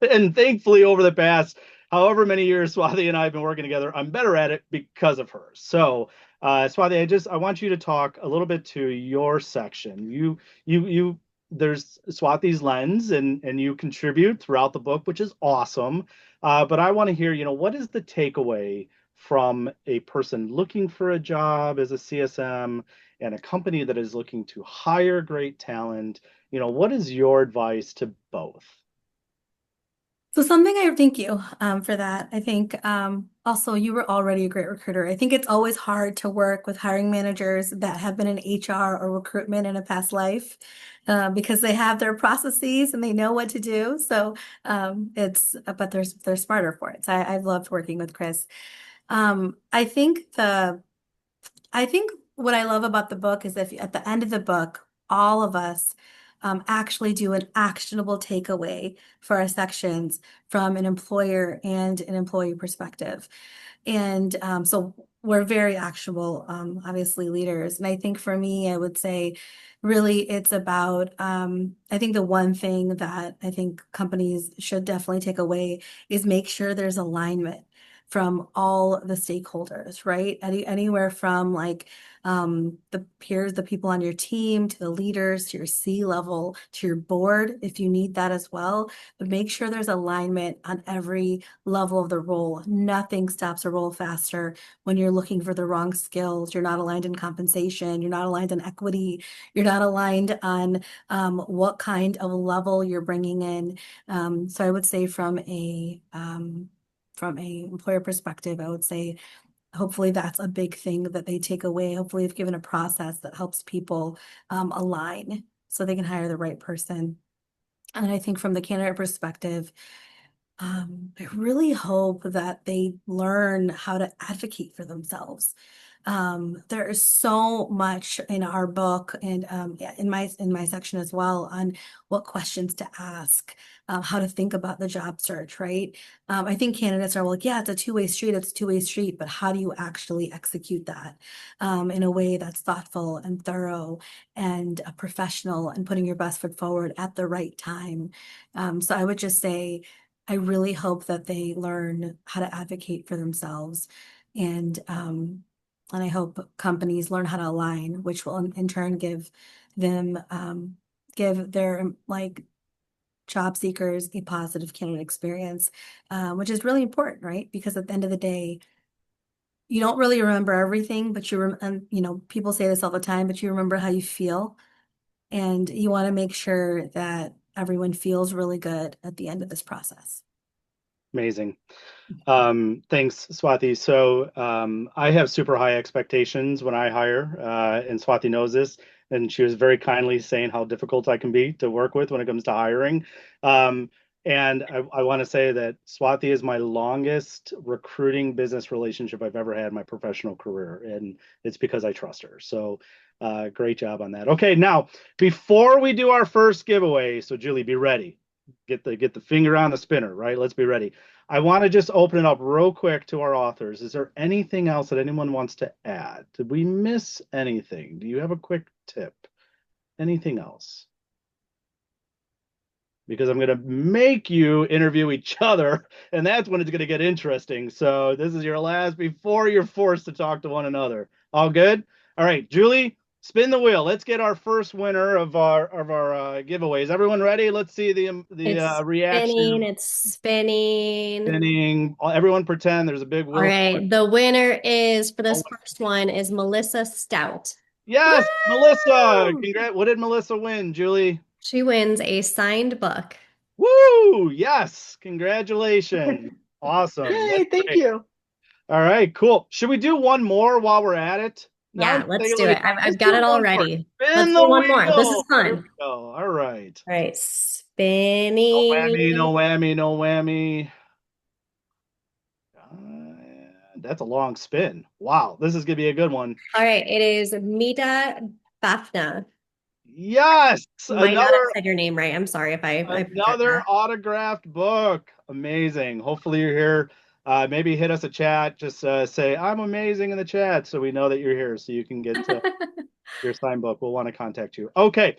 And thankfully, over the past however many years Swati and I have been working together, I'm better at it because of her. So, Swati, I want you to talk a little bit to your section. You there's Swati's lens, and you contribute throughout the book, which is awesome. But I want to hear, what is the takeaway from a person looking for a job as a CSM and a company that is looking to hire great talent? What is your advice to both? So something I thank you for that. I think also you were already a great recruiter. I think it's always hard to work with hiring managers that have been in HR or recruitment in a past life because they have their processes and they know what to do. So but they're smarter for it. So I've loved working with Chris. I think I think what I love about the book is if at the end of the book, all of us actually do an actionable takeaway for our sections from an employer and an employee perspective. And so we're very actionable, obviously, leaders. And I think for me, I would say really it's about, I think the one thing that I think companies should definitely take away is make sure there's alignment from all the stakeholders, right? Anywhere from like the peers, the people on your team, to the leaders, to your C-level, to your board, if you need that as well. But make sure there's alignment on every level of the role. Nothing stops a role faster when you're looking for the wrong skills. You're not aligned in compensation. You're not aligned on equity. You're not aligned on what kind of level you're bringing in. So I would say from a employer perspective, I would say hopefully that's a big thing that they take away. Hopefully they've given a process that helps people align so they can hire the right person. And I think from the candidate perspective, I really hope that they learn how to advocate for themselves. There is so much in our book and yeah, in my section as well on what questions to ask, how to think about the job search, right? I think candidates are like, yeah, it's a two-way street, but how do you actually execute that in a way that's thoughtful and thorough and professional and putting your best foot forward at the right time? So I would just say, I really hope that they learn how to advocate for themselves and I hope companies learn how to align, which will in turn give their like job seekers a positive candidate experience, which is really important, right? Because at the end of the day, you don't really remember everything, but and people say this all the time, but you remember how you feel, and you want to make sure that everyone feels really good at the end of this process. Amazing. Thanks, Swati. So I have super high expectations when I hire, and Swati knows this, and she was very kindly saying how difficult I can be to work with when it comes to hiring. And I want to say that Swati is my longest recruiting business relationship I've ever had in my professional career, and it's because I trust her. So great job on that. Okay, now before we do our first giveaway, so Julie, be ready. Get the finger on the spinner, right? Let's be ready. I want to just open it up real quick to our authors. Is there anything else that anyone wants to add? Did we miss anything? Do you have a quick tip? Anything else? Because I'm going to make you interview each other, and that's when it's going to get interesting. So this is your last before you're forced to talk to one another. All good? All right, Julie, spin the wheel. Let's get our first winner of our giveaways. Everyone ready? Let's see the It's reaction. it's spinning. Spinning. Everyone pretend there's a big All wheel. right, the winner is for this first one is Melissa Stout. Yes, Melissa. Woo! What did Melissa win, Julie? She wins a signed book. Woo! Yes, congratulations. Awesome. Yay, That's thank great. you. All right, cool. Should we do one more while we're at it? Yeah, let's do Take it. time. Let's I've got do it all one more. ready. Spin Let's the do one more. This is wheel. There we fun. go. All right. All right, No spinning. whammy, no whammy, no whammy. That's a long spin. Wow, this is gonna be a good one. All right, it is Mita Bafna. Yes, Might not have said your name right. I'm sorry if I butchered another that. autographed book. Amazing. Hopefully you're here. Maybe hit us a chat. Just say I'm amazing in the chat so we know that you're here so you can get your signed book. We'll want to contact you. Okay.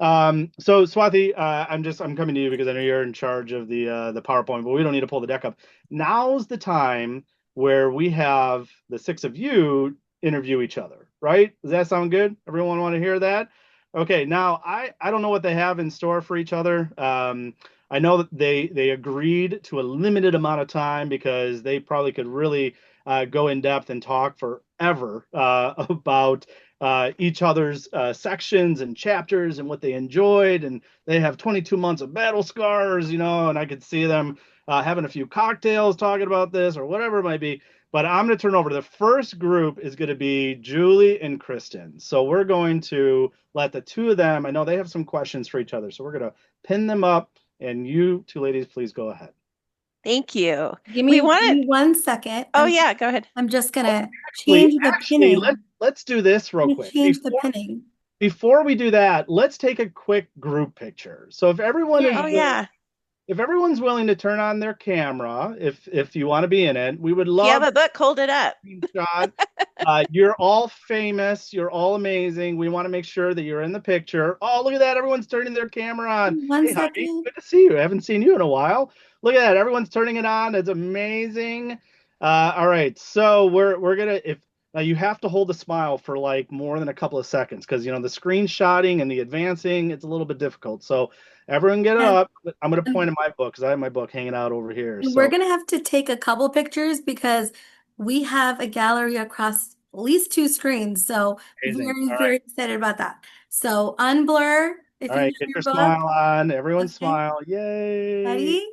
So Swati, I'm coming to you because I know you're in charge of the PowerPoint, but we don't need to pull the deck up. Now's the time where we have the six of you interview each other, right? Does that sound good? Everyone want to hear that? Okay, now I don't know what they have in store for each other. I know that they agreed to a limited amount of time because they probably could really go in depth and talk forever about each other's sections and chapters and what they enjoyed. And they have 22 months of battle scars, and I could see them having a few cocktails talking about this or whatever it might be. But I'm going to turn over. The first group is going to be Julie and Kristen. So we're going to let the two of them, I know they have some questions for each other. So we're going to pin them up. And you two ladies, please go ahead. Thank you. Give We me, want give to. me 1 second. Oh yeah, go ahead. I'm just gonna Actually, change the actually, pinning. let's do this real Let me quick. change the pinning. Before we do that, let's take a quick group picture. So if everyone is Oh Okay. yeah. if everyone's willing to turn on their camera, if you want to be in it, we would If you have love a book, hold it up. a screenshot. You're all famous. You're all amazing. We want to make sure that you're in the picture. Oh, look at that. Everyone's turning their camera on. One Hey, Heidi, second. good to see you. I haven't seen you in a while. Look at that. Everyone's turning it on. It's amazing. All right. So we're gonna if now you have to hold a smile for like more than a couple of seconds because the screenshotting and the advancing, it's a little bit difficult. So everyone get it And, up. I'm gonna point and at my book because I have my book hanging out over here. we're So gonna have to take a couple pictures because we have a gallery across at least 2 screens. So amazing. very, All right. very excited about that. So unblur if All you right, have get your your book. smile on. Everyone Okay. smile. Yay. Ready?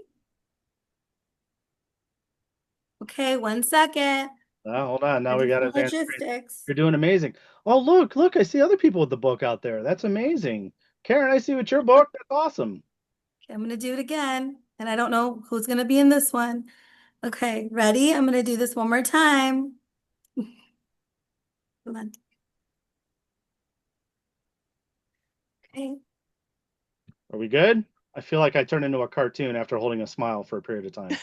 Okay, 1 second. Hold on. Now we Ready got for advanced screen. logistics. You're doing amazing. Oh, look. I see other people with the book out there. That's amazing. Karen, I see with your book. That's awesome. Okay, I'm gonna do it again. And I don't know who's gonna be in this one. Okay, ready? I'm gonna do this one more time. Hold on. Okay. Are we good? I feel like I turned into a cartoon after holding a smile for a period of time.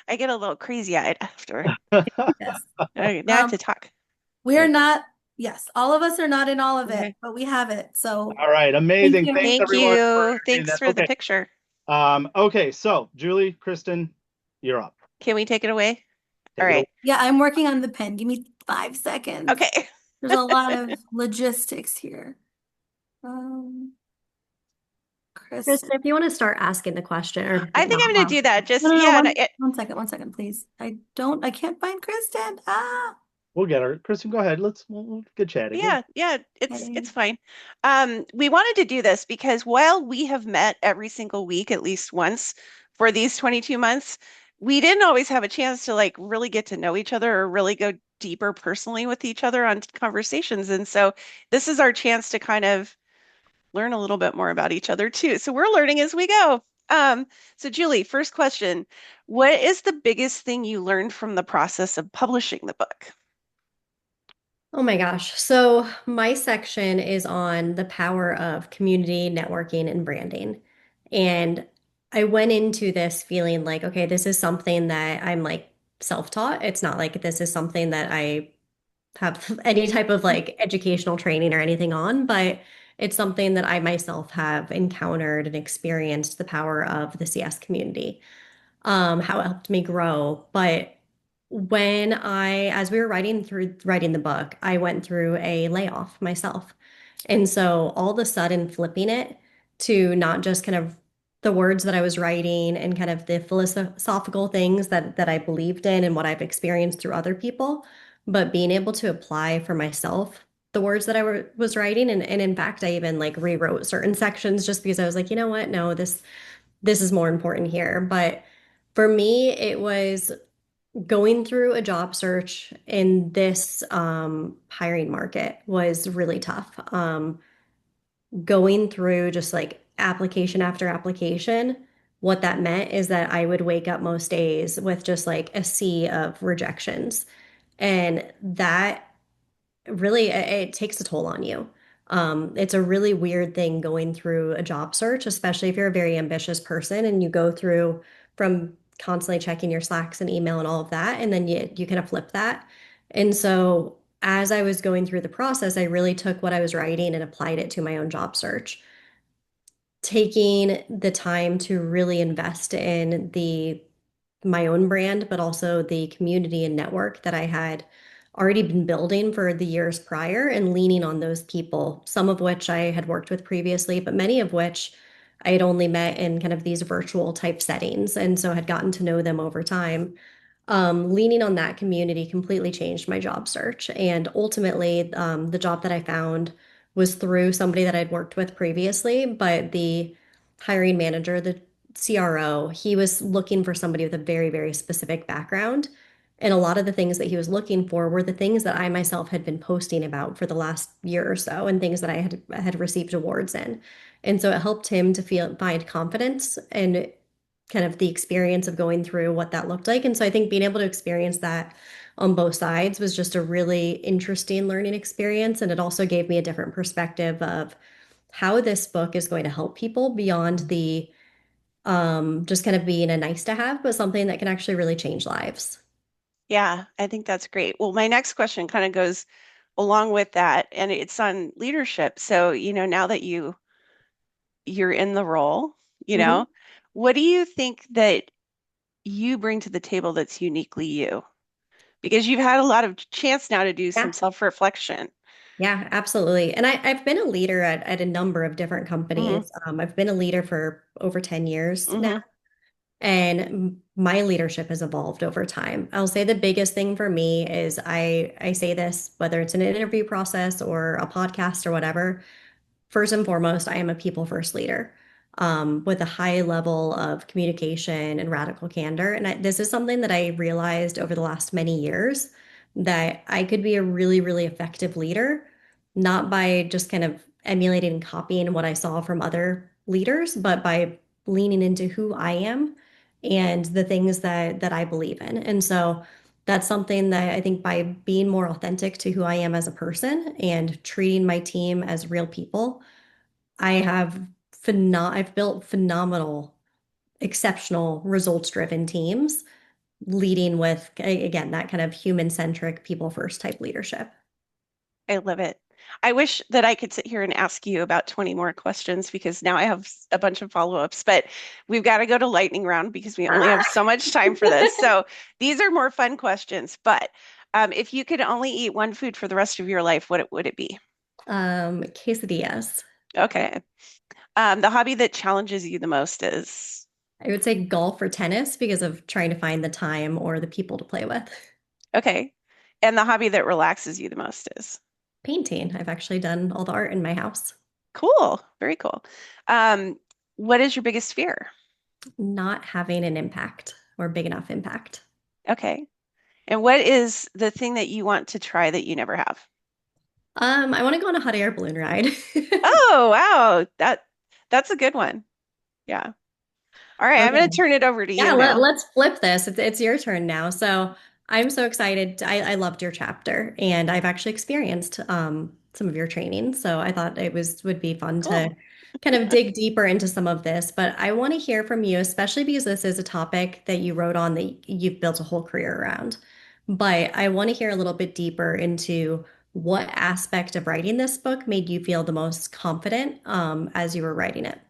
I get a little crazy-eyed after. Yes. Okay, now I have to talk. We are not, yes, all of us are not in all of it, Okay. but we have it. So All right, thank amazing. you. Thanks Thank everyone for you. doing Thanks that. for the Okay. picture. Okay, so Julie, Kristen, you're up. Can we take it away? Take All it right. Yeah, I'm working on the pen. Give me 5 seconds. Okay. There's a lot of logistics here. Chris. Kristen, if you want to start asking the question or I think I'm going to do that. Just, No, yeah. one second, 1 second, please. I can't find Kristen. Ah. We'll get her. Kristen, go ahead. We'll get chatting. Yeah, it's Okay. fine. We wanted to do this because while we have met every single week at least once for these 22 months, we didn't always have a chance to like really get to know each other or really go deeper personally with each other on conversations. And so this is our chance to kind of learn a little bit more about each other too. So we're learning as we go. So Julie, first question, what is the biggest thing you learned from the process of publishing the book? Oh my gosh. So my section is on the power of community networking and branding. And I went into this feeling like, okay, this is something that I'm like self-taught. It's not like this is something that I have any type of like educational training or anything on, but it's something that I myself have encountered and experienced the power of the CS community, how it helped me grow. But as we were writing the book, I went through a layoff myself. And so all of a sudden flipping it to not just kind of the words that I was writing and kind of the philosophical things that I believed in and what I've experienced through other people, but being able to apply for myself the words that was writing. And in fact, I even like rewrote certain sections just because I was like, you know what? No, this is more important here. But for me, it was going through a job search in this hiring market was really tough. Going through just like application after application, what that meant is that I would wake up most days with just like a sea of rejections. And that really it takes a toll on you. It's a really weird thing going through a job search, especially if you're a very ambitious person and you go through from constantly checking your Slacks and email and all of that, and then you kind of flip that. And so as I was going through the process, I really took what I was writing and applied it to my own job search. taking the time to really invest in the my own brand, but also the community and network that I had already been building for the years prior and leaning on those people, some of which I had worked with previously, but many of which I had only met in kind of these virtual type settings. And so had gotten to know them over time. Leaning on that community completely changed my job search. And ultimately, the job that I found was through somebody that I'd worked with previously, but the hiring manager, the CRO, he was looking for somebody with a very, very specific background. And a lot of the things that he was looking for were the things that I myself had been posting about for the last year or so and things that I had received awards in. And so it helped him to find confidence and kind of the experience of going through what that looked like. And so I think being able to experience that on both sides was just a really interesting learning experience. And it also gave me a different perspective of how this book is going to help people beyond the just kind of being a nice to have, but something that can actually really change lives. Yeah, I think that's great. Well, my next question kind of goes along with that, and it's on leadership. So, now that you're in the role, you Mhm. know, what do you think that you bring to the table that's uniquely you? Because you've had a lot of chance now to do some Yeah. self-reflection. Yeah, absolutely. And I've been a leader at a number of different Hmm. companies. I've been a leader for over 10 years now. Hmm. And my leadership has evolved over time. I'll say the biggest thing for me is I say this, whether it's an interview process or a podcast or whatever, first and foremost, I am a people first leader with a high level of communication and radical candor. And this is something that I realized over the last many years that I could be a really, really effective leader, not by just kind of emulating and copying what I saw from other leaders, but by leaning into who I am and the things that I believe in. And so that's something that I think by being more authentic to who I am as a person and treating my team as real people, I have I've built phenomenal, exceptional, results-driven teams leading with again that kind of human-centric, people-first type leadership. I love it. I wish that I could sit here and ask you about 20 more questions because now I have a bunch of follow-ups, but we've got to go to lightning round because we only have so much time for this. So these are more fun questions, but if you could only eat one food for the rest of your life, what would it be? Quesadillas. Okay. The hobby that challenges you the most is, I would say golf or tennis because of trying to find the time or the people to play with. okay. And the hobby that relaxes you the most is, Painting. I've actually done all the art in my house. cool. Very cool. Um, what is your biggest fear? Not having an impact or big enough impact. Okay. And what is the thing that you want to try that you never have? I want to go on a hot air balloon ride. Oh, wow. That's a good one. Yeah. All right, I'm Okay. going to turn it over to Yeah, you now. let's flip this. It's your turn now. So I'm so excited. I loved your chapter and I've actually experienced some of your training. So I thought it would be fun to Cool. kind of dig deeper into some of this. But I want to hear from you, especially because this is a topic that you wrote on that you've built a whole career around. But I want to hear a little bit deeper into what aspect of writing this book made you feel the most confident as you were writing it.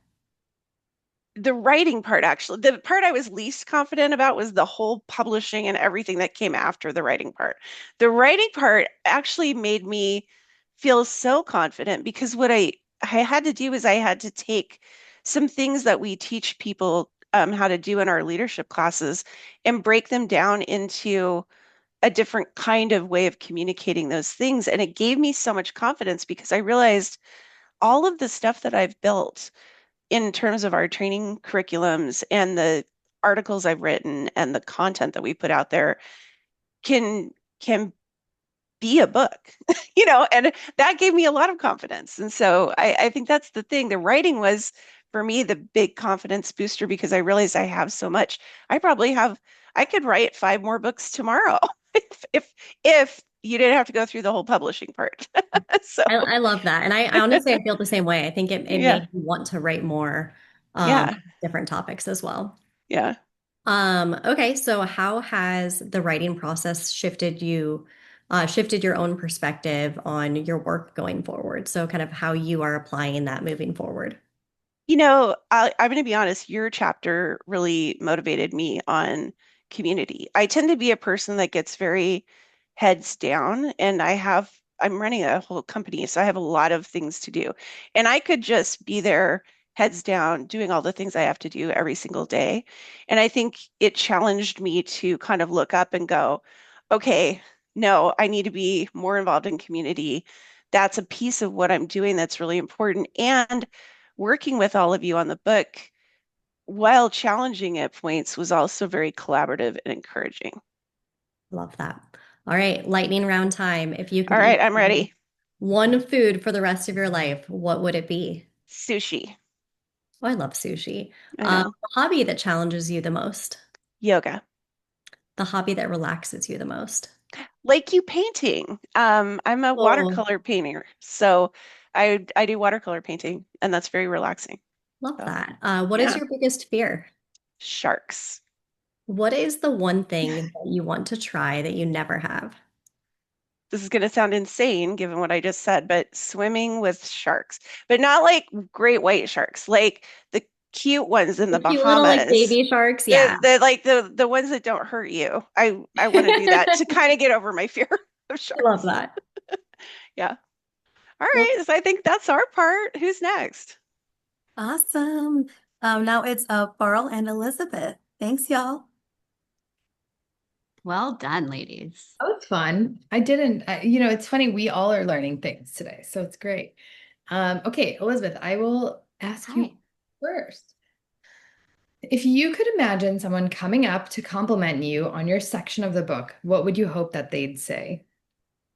The writing part, actually, the part I was least confident about was the whole publishing and everything that came after the writing part. The writing part actually made me feel so confident because what I had to do is I had to take some things that we teach people how to do in our leadership classes and break them down into a different kind of way of communicating those things. And it gave me so much confidence because I realized all of the stuff that I've built in terms of our training curriculums and the articles I've written and the content that we put out there can be a book, and that gave me a lot of confidence. And so I think that's the thing. The writing was for me the big confidence booster because I realized I have so much. I could write 5 more books tomorrow if you didn't have to go through the whole publishing part. So I love that. And I honestly, I feel the same way. I think it yeah, made me want to write more yeah, different topics as well. yeah. Okay, so how has the writing process shifted your own perspective on your work going forward? So kind of how you are applying that moving forward. I'm going to be honest, your chapter really motivated me on community. I tend to be a person that gets very heads down, and I'm running a whole company, so I have a lot of things to do. And I could just be there, heads down, doing all the things I have to do every single day. And I think it challenged me to kind of look up and go, okay, no, I need to be more involved in community. That's a piece of what I'm doing that's really important. And working with all of you on the book, while challenging at points, was also very collaborative and encouraging. Love that. All right, lightning round time. If you could All right, eat I'm ready. one food for the rest of your life, what would it be? Sushi. Oh, I love sushi. I know. Hobby that challenges you the most, Yoga. the hobby that relaxes you the most. Like you painting. I'm a Oh, watercolor painter, so I do watercolor painting, and that's very relaxing. love So, that. What is yeah, your biggest fear? sharks. What is the one thing that you want to try that you never have? This is going to sound insane given what I just said, but swimming with sharks, but not like great white sharks, like the cute ones in the The cute little like Bahamas. baby sharks. Yeah, The ones that don't hurt you. I want to do that to I kind of get over my fear of love sharks. that. Yeah. All Well, right. So I think that's our part. Who's next? Awesome. Now it's Pearl and Elizabeth. Thanks, y'all. Well done, ladies. That was fun. I didn't, it's funny. We all are learning things today, so it's great. Okay, Elizabeth, I will ask you Hi. first. If you could imagine someone coming up to compliment you on your section of the book, what would you hope that they'd say?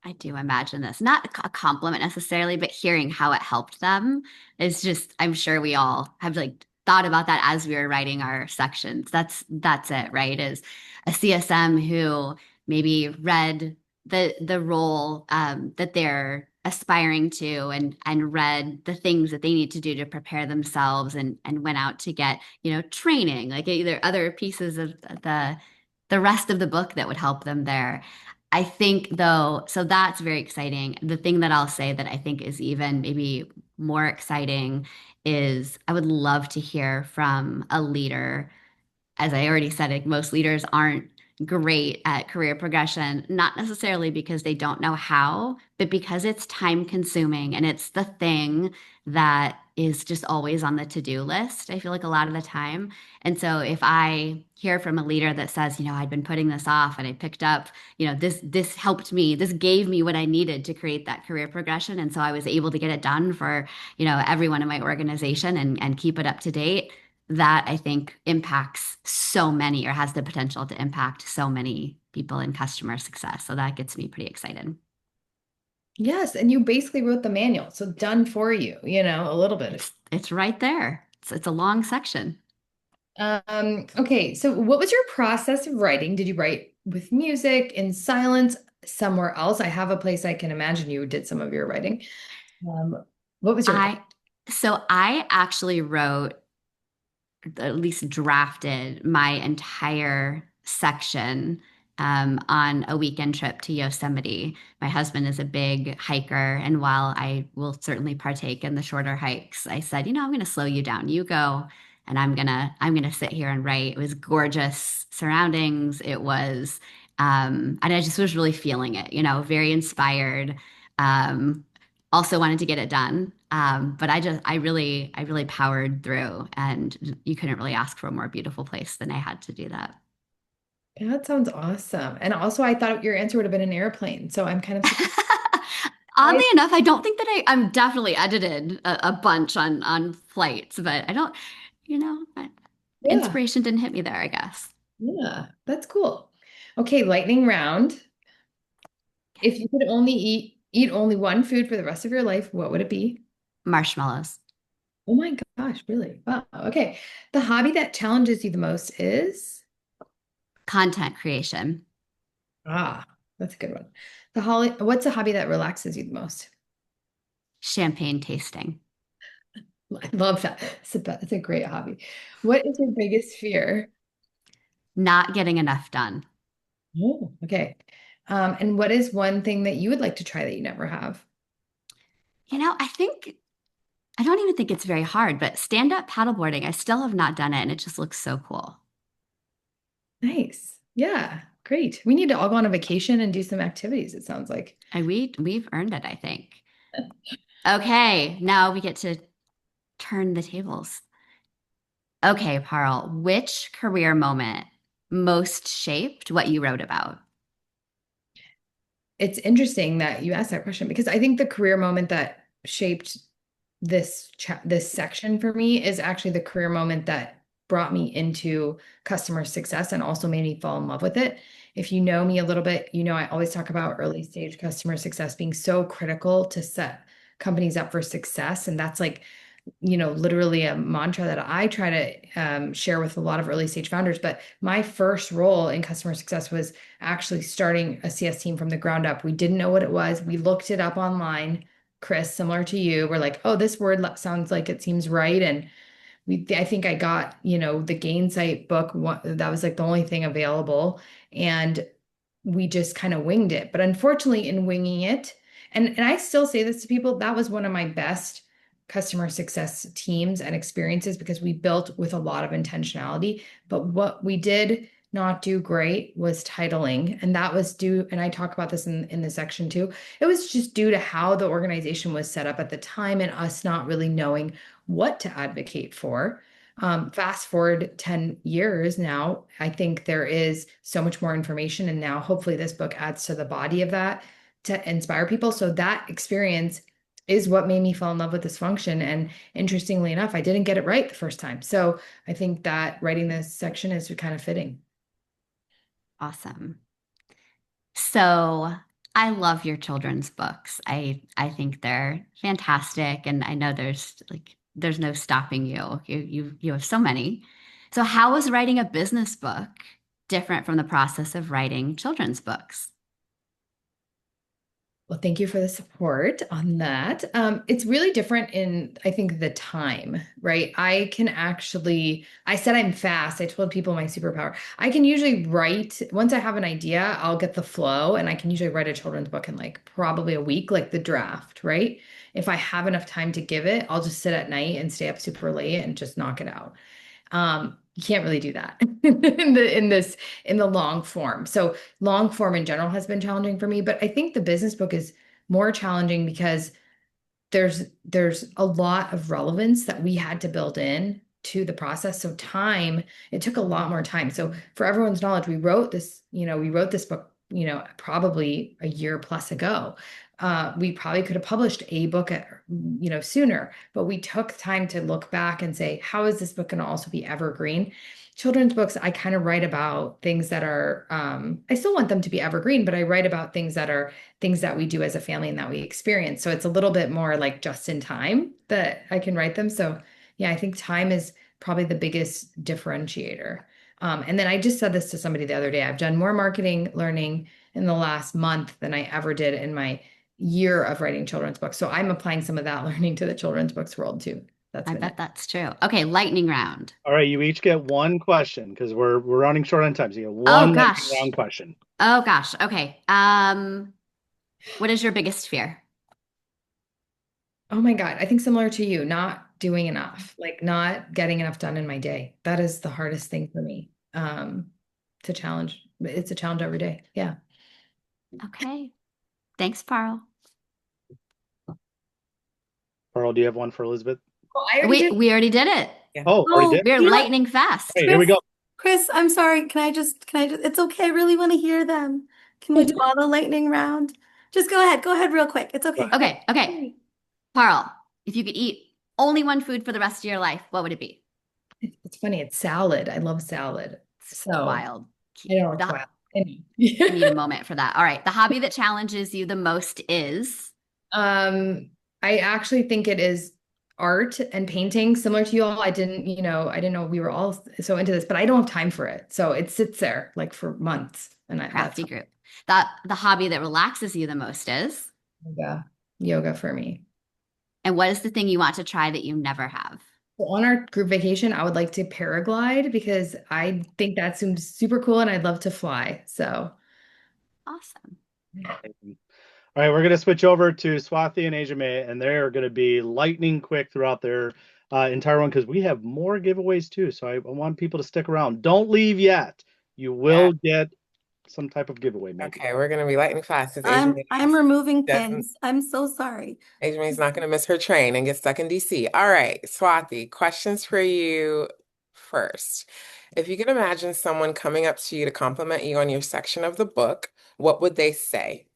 I do imagine this, not a compliment necessarily, but hearing how it helped them is just, I'm sure we all have like thought about that as we were writing our sections. That's it, right? Is a CSM who maybe read the role that they're aspiring to and read the things that they need to do to prepare themselves and went out to get, training, like either other pieces of the rest of the book that would help them there. I think though, so that's very exciting. The thing that I'll say that I think is even maybe more exciting is I would love to hear from a leader. As I already said, like, most leaders aren't great at career progression, not necessarily because they don't know how, but because it's time consuming and it's the thing that is just always on the to-do list, I feel like a lot of the time. And so if I hear from a leader that says, I'd been putting this off and I picked up, this helped me, this gave me what I needed to create that career progression. And so I was able to get it done for, everyone in my organization and keep it up to date. That I think impacts so many or has the potential to impact so many people in customer success. So that gets me pretty excited. Yes, and you basically wrote the manual, so done for you, a little bit. It's right there. It's a long section. Okay, so what was your process of writing? Did you write with music, in silence, somewhere else? I have a place I can imagine you did some of your writing. What was your I so I actually wrote, at least drafted my entire section on a weekend trip to Yosemite. My husband is a big hiker, and while I will certainly partake in the shorter hikes, I said, I'm going to slow you down. You go, and I'm gonna sit here and write. It was gorgeous surroundings. It was, and I just was really feeling it. Very inspired. Um, Also wanted to get it done. But I really powered through, and you couldn't really ask for a more beautiful place than I had to do that. Yeah, that sounds awesome. And also, I thought your answer would have been an airplane. So I'm kind of Oddly surprised. enough, I don't think that I'm definitely edited a bunch on flights, but I don't, Yeah, inspiration didn't hit me there, I guess. yeah, that's cool. Okay, lightning round. If you could only eat only one food for the rest of your life, what would it be? Marshmallows, Oh my gosh, really? Wow. Okay. The hobby that challenges you the most is? content creation, Ah, that's a good one. What's a hobby that relaxes you the most? champagne tasting, I love that. It's a great hobby. What is your biggest fear? not getting enough done. Oh, okay. And what is one thing that you would like to try that you never have? I think I don't even think it's very hard, but stand-up paddleboarding, I still have not done it, and it just looks so cool. Nice. Yeah, great. We need to all go on a vacation and do some activities, it sounds like. And we've earned it, I think. Okay, now we get to turn the tables. Okay, Parl, which career moment most shaped what you wrote about? It's interesting that you asked that question because I think the career moment that shaped this section for me is actually the career moment that brought me into customer success and also made me fall in love with it. If you know me a little bit, you know I always talk about early stage customer success being so critical to set companies up for success. And that's like, literally a mantra that I try to share with a lot of early stage founders. But my first role in customer success was actually starting a CS team from the ground up. We didn't know what it was. We looked it up online. Chris, similar to you, we're like, oh, this word sounds like it seems right. And I think I got, the Gainsight book. That was like the only thing available. And we just kind of winged it. But unfortunately, in winging it, and I still say this to people, that was one of my best customer success teams and experiences because we built with a lot of intentionality. But what we did not do great was titling. And that was due, and I talk about this in the section too. It was just due to how the organization was set up at the time and us not really knowing what to advocate for. Fast forward 10 years now, I think there is so much more information. And now hopefully this book adds to the body of that to inspire people. So that experience is what made me fall in love with this function. And interestingly enough, I didn't get it right the first time. So I think that writing this section is kind of fitting. Awesome. So I love your children's books. I think they're fantastic, and I know there's no stopping you. You have so many. So how was writing a business book different from the process of writing children's books? Well, thank you for the support on that. It's really different in, I think, the time, right? I said I'm fast. I told people my superpower. I can usually write, once I have an idea, I'll get the flow and I can usually write a children's book in like probably a week, like the draft, right? If I have enough time to give it, I'll just sit at night and stay up super late and just knock it out. You can't really do that in the long form. So long form in general has been challenging for me, but I think the business book is more challenging because there's a lot of relevance that we had to build in to the process. So time, it took a lot more time. So for everyone's knowledge, we wrote this book, probably a year plus ago. We probably could have published a book sooner, but we took time to look back and say, how is this book going to also be evergreen? Children's books, I kind of write about things that are, I still want them to be evergreen, but I write about things that are things that we do as a family and that we experience. So it's a little bit more like just in time that I can write them. So yeah, I think time is probably the biggest differentiator. And then I just said this to somebody the other day. I've done more marketing learning in the last month than I ever did in my year of writing children's books. So I'm applying some of that learning to the children's books world too. I bet that's true. Okay, lightning round. All right, you each get one question because we're running short on time. So you get Oh one lightning gosh. round question. Oh gosh. Okay. What is your biggest fear? Oh my God. I think similar to you, not doing enough, like not getting enough done in my day. That is the hardest thing for me. To challenge. It's a challenge every day. Yeah. Okay. Thanks, Parl. Pearl, do you have one for Elizabeth? Oh, I already did. We already did it. Yeah. Oh, already did? We're Yeah. lightning fast. Hey, here we go. Chris, I'm sorry. It's okay. I really want to hear them. Can we do all the lightning round? Just go ahead. Go ahead real quick. It's okay. Okay. Parl, if you could eat only one food for the rest of your life, what would it be? It's funny. It's salad. I love salad. So Wild. I know it's wild. I need a moment for that. All right. The hobby that challenges you the most is? I actually think it is art and painting, similar to you all. I didn't know we were all so into this, but I don't have time for it. So it sits there like for months. And Crafty group. The hobby that relaxes you the most is? Yoga for me. And what is the thing you want to try that you never have? So on our group vacation, I would like to paraglide because I think that seems super cool and I'd love to fly. So Awesome. All right, we're going to switch over to Swathi and Asia May, and they're going to be lightning quick throughout their entire one because we have more giveaways too. So I want people to stick around. Don't leave yet. You Yeah. will get some type of giveaway, maybe. Okay, we're gonna be lightning fast because I'm removing doesn't pins. I'm so sorry. Asia Mae's not gonna miss her train and get stuck in DC. All right, Swathi, questions for you first. If you could imagine someone coming up to you to compliment you on your section of the book, what would they say?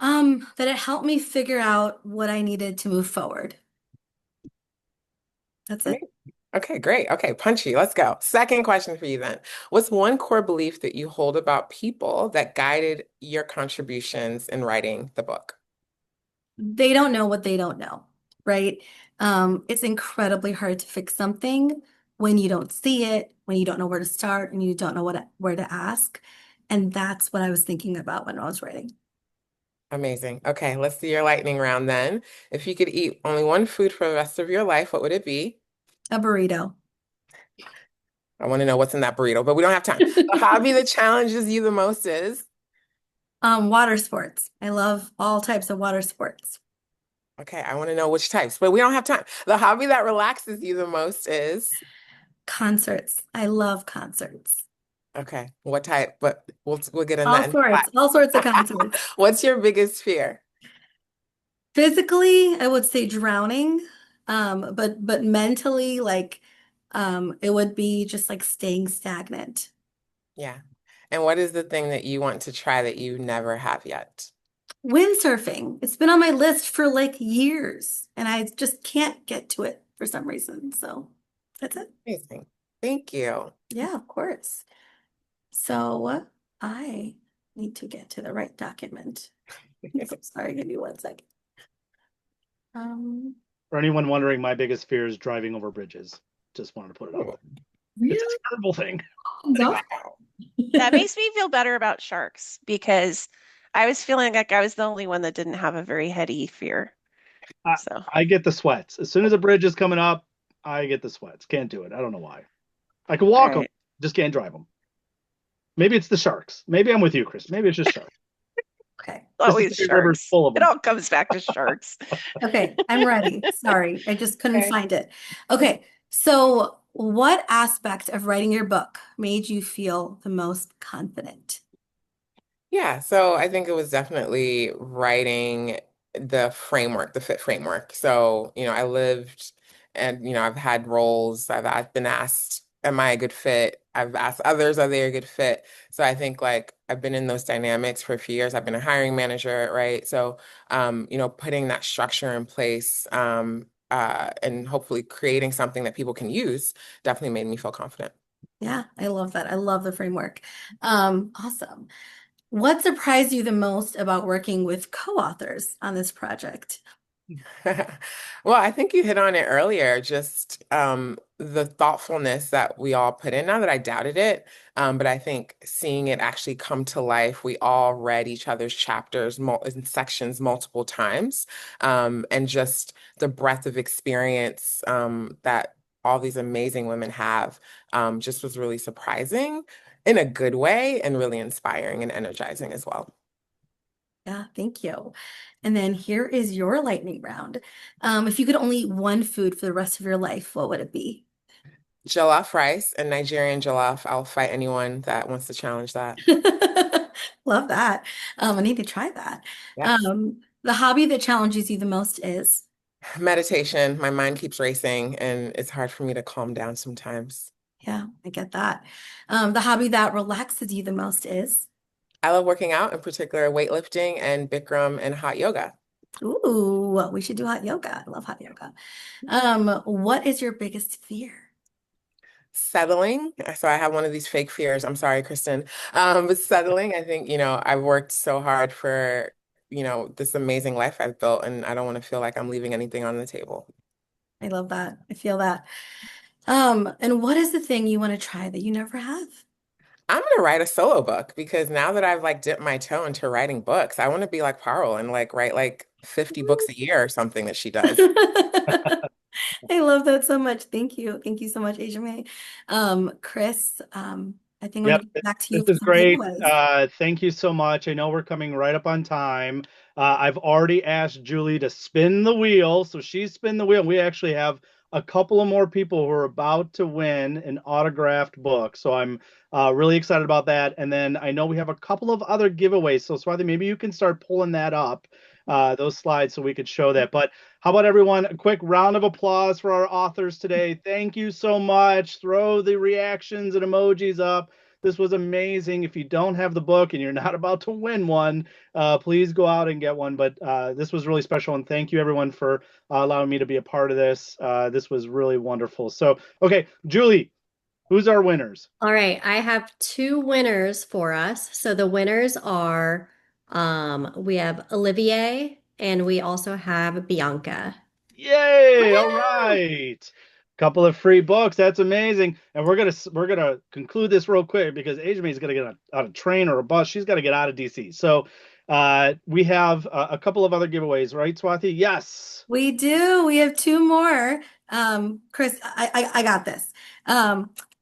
That it helped me figure out what I needed to move forward. That's it. Amazing. Okay, great. Okay, punchy. Let's go. Second question for you then. What's one core belief that you hold about people that guided your contributions in writing the book? They don't know what they don't know, right? It's incredibly hard to fix something when you don't see it, when you don't know where to start, and you don't know where to ask. And that's what I was thinking about when I was writing. Amazing. Okay, let's do your lightning round then. If you could eat only one food for the rest of your life, what would it be? A burrito. I want to know what's in that burrito, but we don't have time. The hobby that challenges you the most is? Water sports. I love all types of water sports. Okay, I want to know which types, but we don't have time. The hobby that relaxes you the most is? Concerts. I love concerts. Okay, what type? But we'll get in that in All sorts of class. concerts. What's your biggest fear? Physically, I would say drowning. But mentally, like, it would be just like staying stagnant. Yeah. And what is the thing that you want to try that you never have yet? Windsurfing. It's been on my list for like years, and I just can't get to it for some reason. So that's it. Amazing. Thank you. Yeah, of course. So I need to get to the right document. I'm so sorry, give me 1 second. Um, For anyone wondering, my biggest fear is driving over bridges. Just wanted to put it out there. Really? It's a terrible thing. No. That makes me feel better about sharks because I was feeling like I was the only one that didn't have a very heady fear. I, So, I get the sweats. As soon as a bridge is coming up, I get the sweats. Can't do it. I don't know why. I can walk all them, right. just can't drive them. Maybe it's the sharks. Maybe I'm with you, Chris. Maybe it's just sharks. okay. Always Mississippi River's sharks. full of It them. all comes back to sharks. Okay, I'm ready. Sorry, I just couldn't Okay. find it. Okay, so what aspect of writing your book made you feel the most confident? Yeah, so I think it was definitely writing the framework, the fit framework. So, I lived and, I've had roles, I've been asked, am I a good fit? I've asked others, are they a good fit? So I think like I've been in those dynamics for a few years. I've been a hiring manager, right? So, putting that structure in place, and hopefully creating something that people can use definitely made me feel confident. Yeah, I love that. I love the framework. Awesome. What surprised you the most about working with co-authors on this project? Well, I think you hit on it earlier, just the thoughtfulness that we all put in. Not that I doubted it, but I think seeing it actually come to life, we all read each other's chapters in sections multiple times, and just the breadth of experience that all these amazing women have just was really surprising in a good way and really inspiring and energizing as well. Yeah, thank you. And then here is your lightning round. If you could only eat one food for the rest of your life, what would it be? Jollof rice and Nigerian jollof. I'll fight anyone that wants to challenge that. Love that. I need to try that. Yes. The hobby that challenges you the most is, Meditation. My mind keeps racing and it's hard for me to calm down sometimes. yeah, I get that. The hobby that relaxes you the most is, I love working out, in particular weightlifting and Bikram and hot yoga. ooh, we should do hot yoga. I love hot yoga. What is your biggest fear? Settling. So I have one of these fake fears. I'm sorry, Kristen. But settling, I think, I've worked so hard for, this amazing life I've built, and I don't want to feel like I'm leaving anything on the table. I love that. I feel that. And what is the thing you want to try that you never have? I'm gonna write a solo book because now that I've like dipped my toe into writing books, I want to be like Parul and like write like 50 books a year or something that she does. I love that so much. Thank you. Thank you so much, Asia May. Chris, I think I'm Yep, going to get back to this you for is some great. giveaways. Thank you so much. I know we're coming right up on time. I've already asked Julie to spin the wheel, so she's spin the wheel. We actually have a couple of more people who are about to win an autographed book, so I'm really excited about that. And then I know we have a couple of other giveaways, so Swati, maybe you can start pulling that up, those slides, so we could show that. But how about everyone, a quick round of applause for our authors today. Thank you so much. Throw the reactions and emojis up. This was amazing. If you don't have the book and you're not about to win one, please go out and get one. But this was really special. And thank you, everyone, for allowing me to be a part of this. This was really wonderful. So, okay, Julie, who's our winners? All right, I have two winners for us. So the winners are we have Olivier and we also have Bianca. Yay! All right. Couple of free books. That's amazing. And we're gonna conclude this real quick because Ajmi is gonna get on a train or a bus. She's got to get out of DC. So we have a couple of other giveaways, right, Swati? Yes. We do. We have two more. Chris, I got this.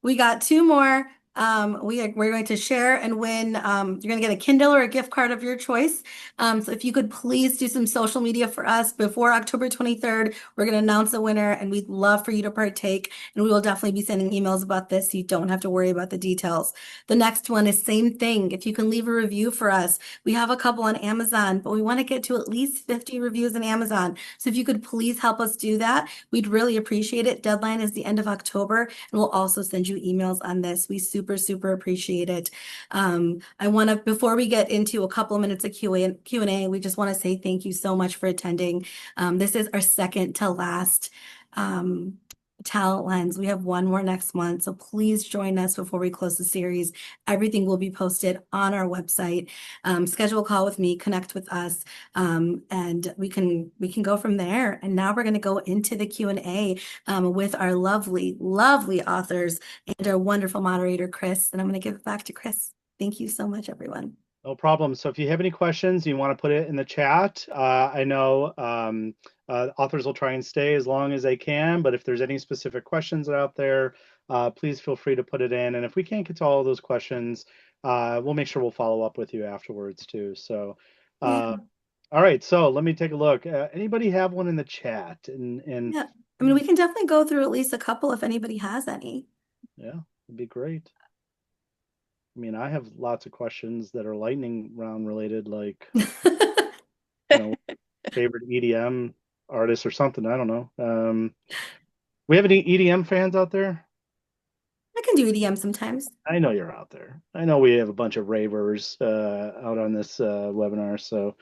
We got two more. We're going to share and win. You're going to get a Kindle or a gift card of your choice. So if you could please do some social media for us before October 23rd, we're going to announce the winner and we'd love for you to partake. And we will definitely be sending emails about this so you don't have to worry about the details. The next one is same thing. If you can leave a review for us, we have a couple on Amazon, but we want to get to at least 50 reviews on Amazon. So if you could please help us do that, we'd really appreciate it. Deadline is the end of October, and we'll also send you emails on this. We super appreciate it. I want to, before we get into a couple of minutes of Q&A, we just want to say thank you so much for attending. This is our second to last Talent Lens. We have one more next month, so please join us before we close the series. Everything will be posted on our website. Schedule a call with me, connect with us, and we can go from there. And now we're going to go into the Q&A with our lovely authors and our wonderful moderator, Chris. And I'm going to give it back to Chris. Thank you so much, everyone. No problem. So if you have any questions, you want to put it in the chat. I know authors will try and stay as long as they can, but if there's any specific questions out there, please feel free to put it in. And if we can't get to all of those questions, we'll make sure we'll follow up with you afterwards too. So, Yeah. all right. So let me take a look. Anybody have one in the chat? Yeah. I mean, we can definitely go through at least a couple if anybody has any. Yeah, it'd be great. I mean, I have lots of questions that are lightning round related, like, favorite EDM artist or something. I don't know. We have any EDM fans out there? I can do EDM sometimes. I know you're out there. I know we have a bunch of ravers out on this webinar. So,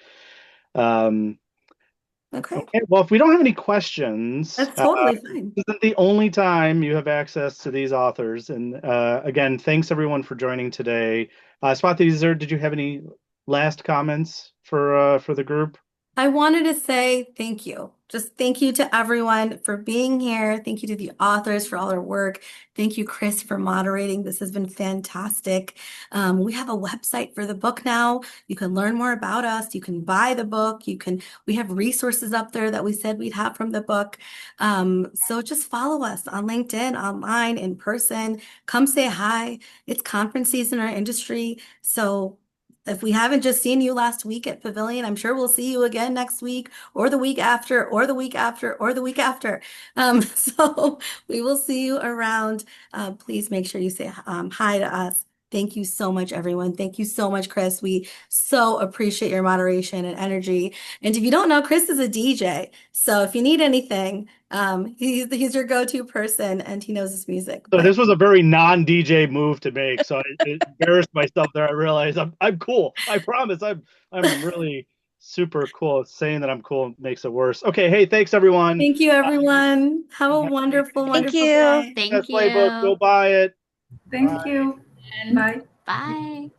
Okay. well, if we don't have any questions, That's totally fine. this isn't the only time you have access to these authors. And again, thanks everyone for joining today. Swati, did you have any last comments for the group? I wanted to say thank you. Just thank you to everyone for being here. Thank you to the authors for all their work. Thank you, Chris, for moderating. This has been fantastic. We have a website for the book now. You can learn more about us. You can buy the book. We have resources up there that we said we'd have from the book. So just follow us on LinkedIn, online, in person. Come say hi. It's conference season in our industry. So if we haven't just seen you last week at Pavilion, I'm sure we'll see you again next week or the week after or the week after or the week after. So we will see you around. Please make sure you say hi to us. Thank you so much, everyone. Thank you so much, Chris. We so appreciate your moderation and energy. And if you don't know, Chris is a DJ. So if you need anything, he's your go-to person and he knows his music. So But this was a very non-DJ move to make. So I embarrassed myself there. I realized I'm cool. I promise I'm really super cool. Saying that I'm cool makes it worse. Okay, hey, thanks everyone. thank you, everyone. Have a Have a great wonderful, day. Thank wonderful you. day. Thank Success Playbook. Go you. buy it. Thank Bye. you. Bye. Bye.